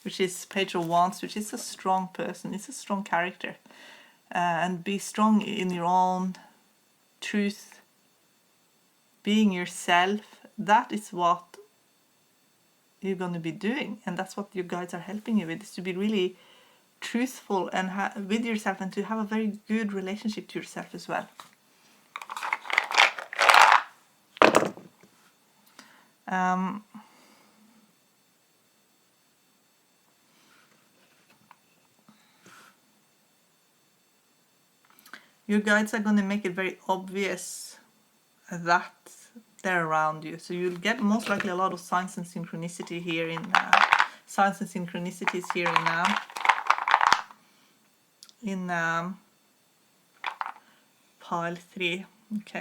which is Page of Wands, which is a strong person. It's a strong character, and be strong in your own truth, being yourself. That is what you're going to be doing, and that's what your guides are helping you with, is to be really truthful and with yourself, and to have a very good relationship to yourself as well. Your guides are going to make it very obvious that they're around you. So you'll get most likely a lot of signs and synchronicity here in signs and synchronicities here in pile 3. Okay.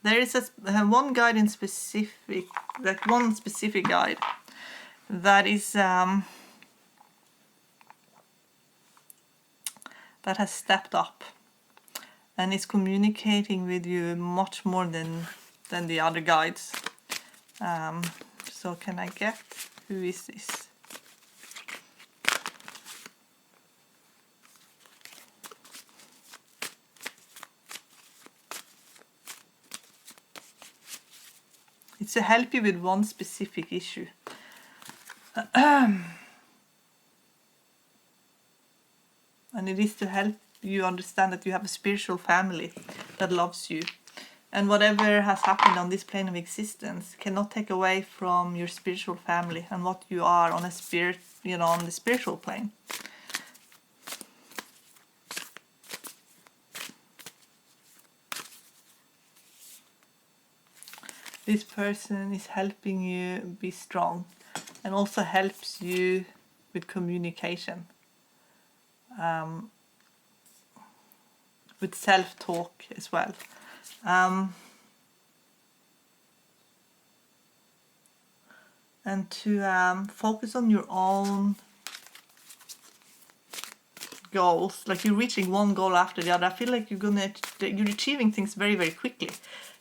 There is one guide in specific, like one specific guide that is that has stepped up and is communicating with you much more than the other guides. So can I get, who is this? It's to help you with one specific issue. And it is to help you understand that you have a spiritual family that loves you. And whatever has happened on this plane of existence cannot take away from your spiritual family and what you are on a spirit, you know, on the spiritual plane. This person is helping you be strong and also helps you with communication, with self-talk as well. and to focus on your own goals. Like you're reaching one goal after the other. I feel like you're achieving things very, very quickly.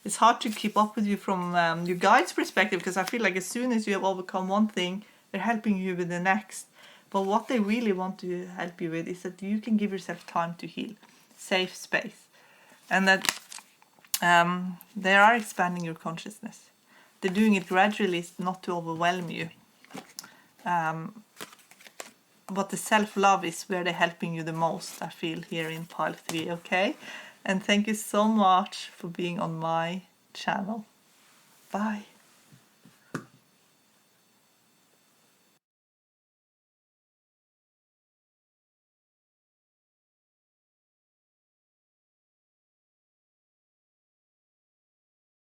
It's hard to keep up with you from your guide's perspective, because I feel like as soon as you have overcome one thing, they're helping you with the next. But what they really want to help you with is that you can give yourself time to heal, safe space, and that they are expanding your consciousness. They're doing it gradually, not to overwhelm you. But the self-love is where they're helping you the most, I feel, here in pile 3, okay? And thank you so much for being on my channel. Bye.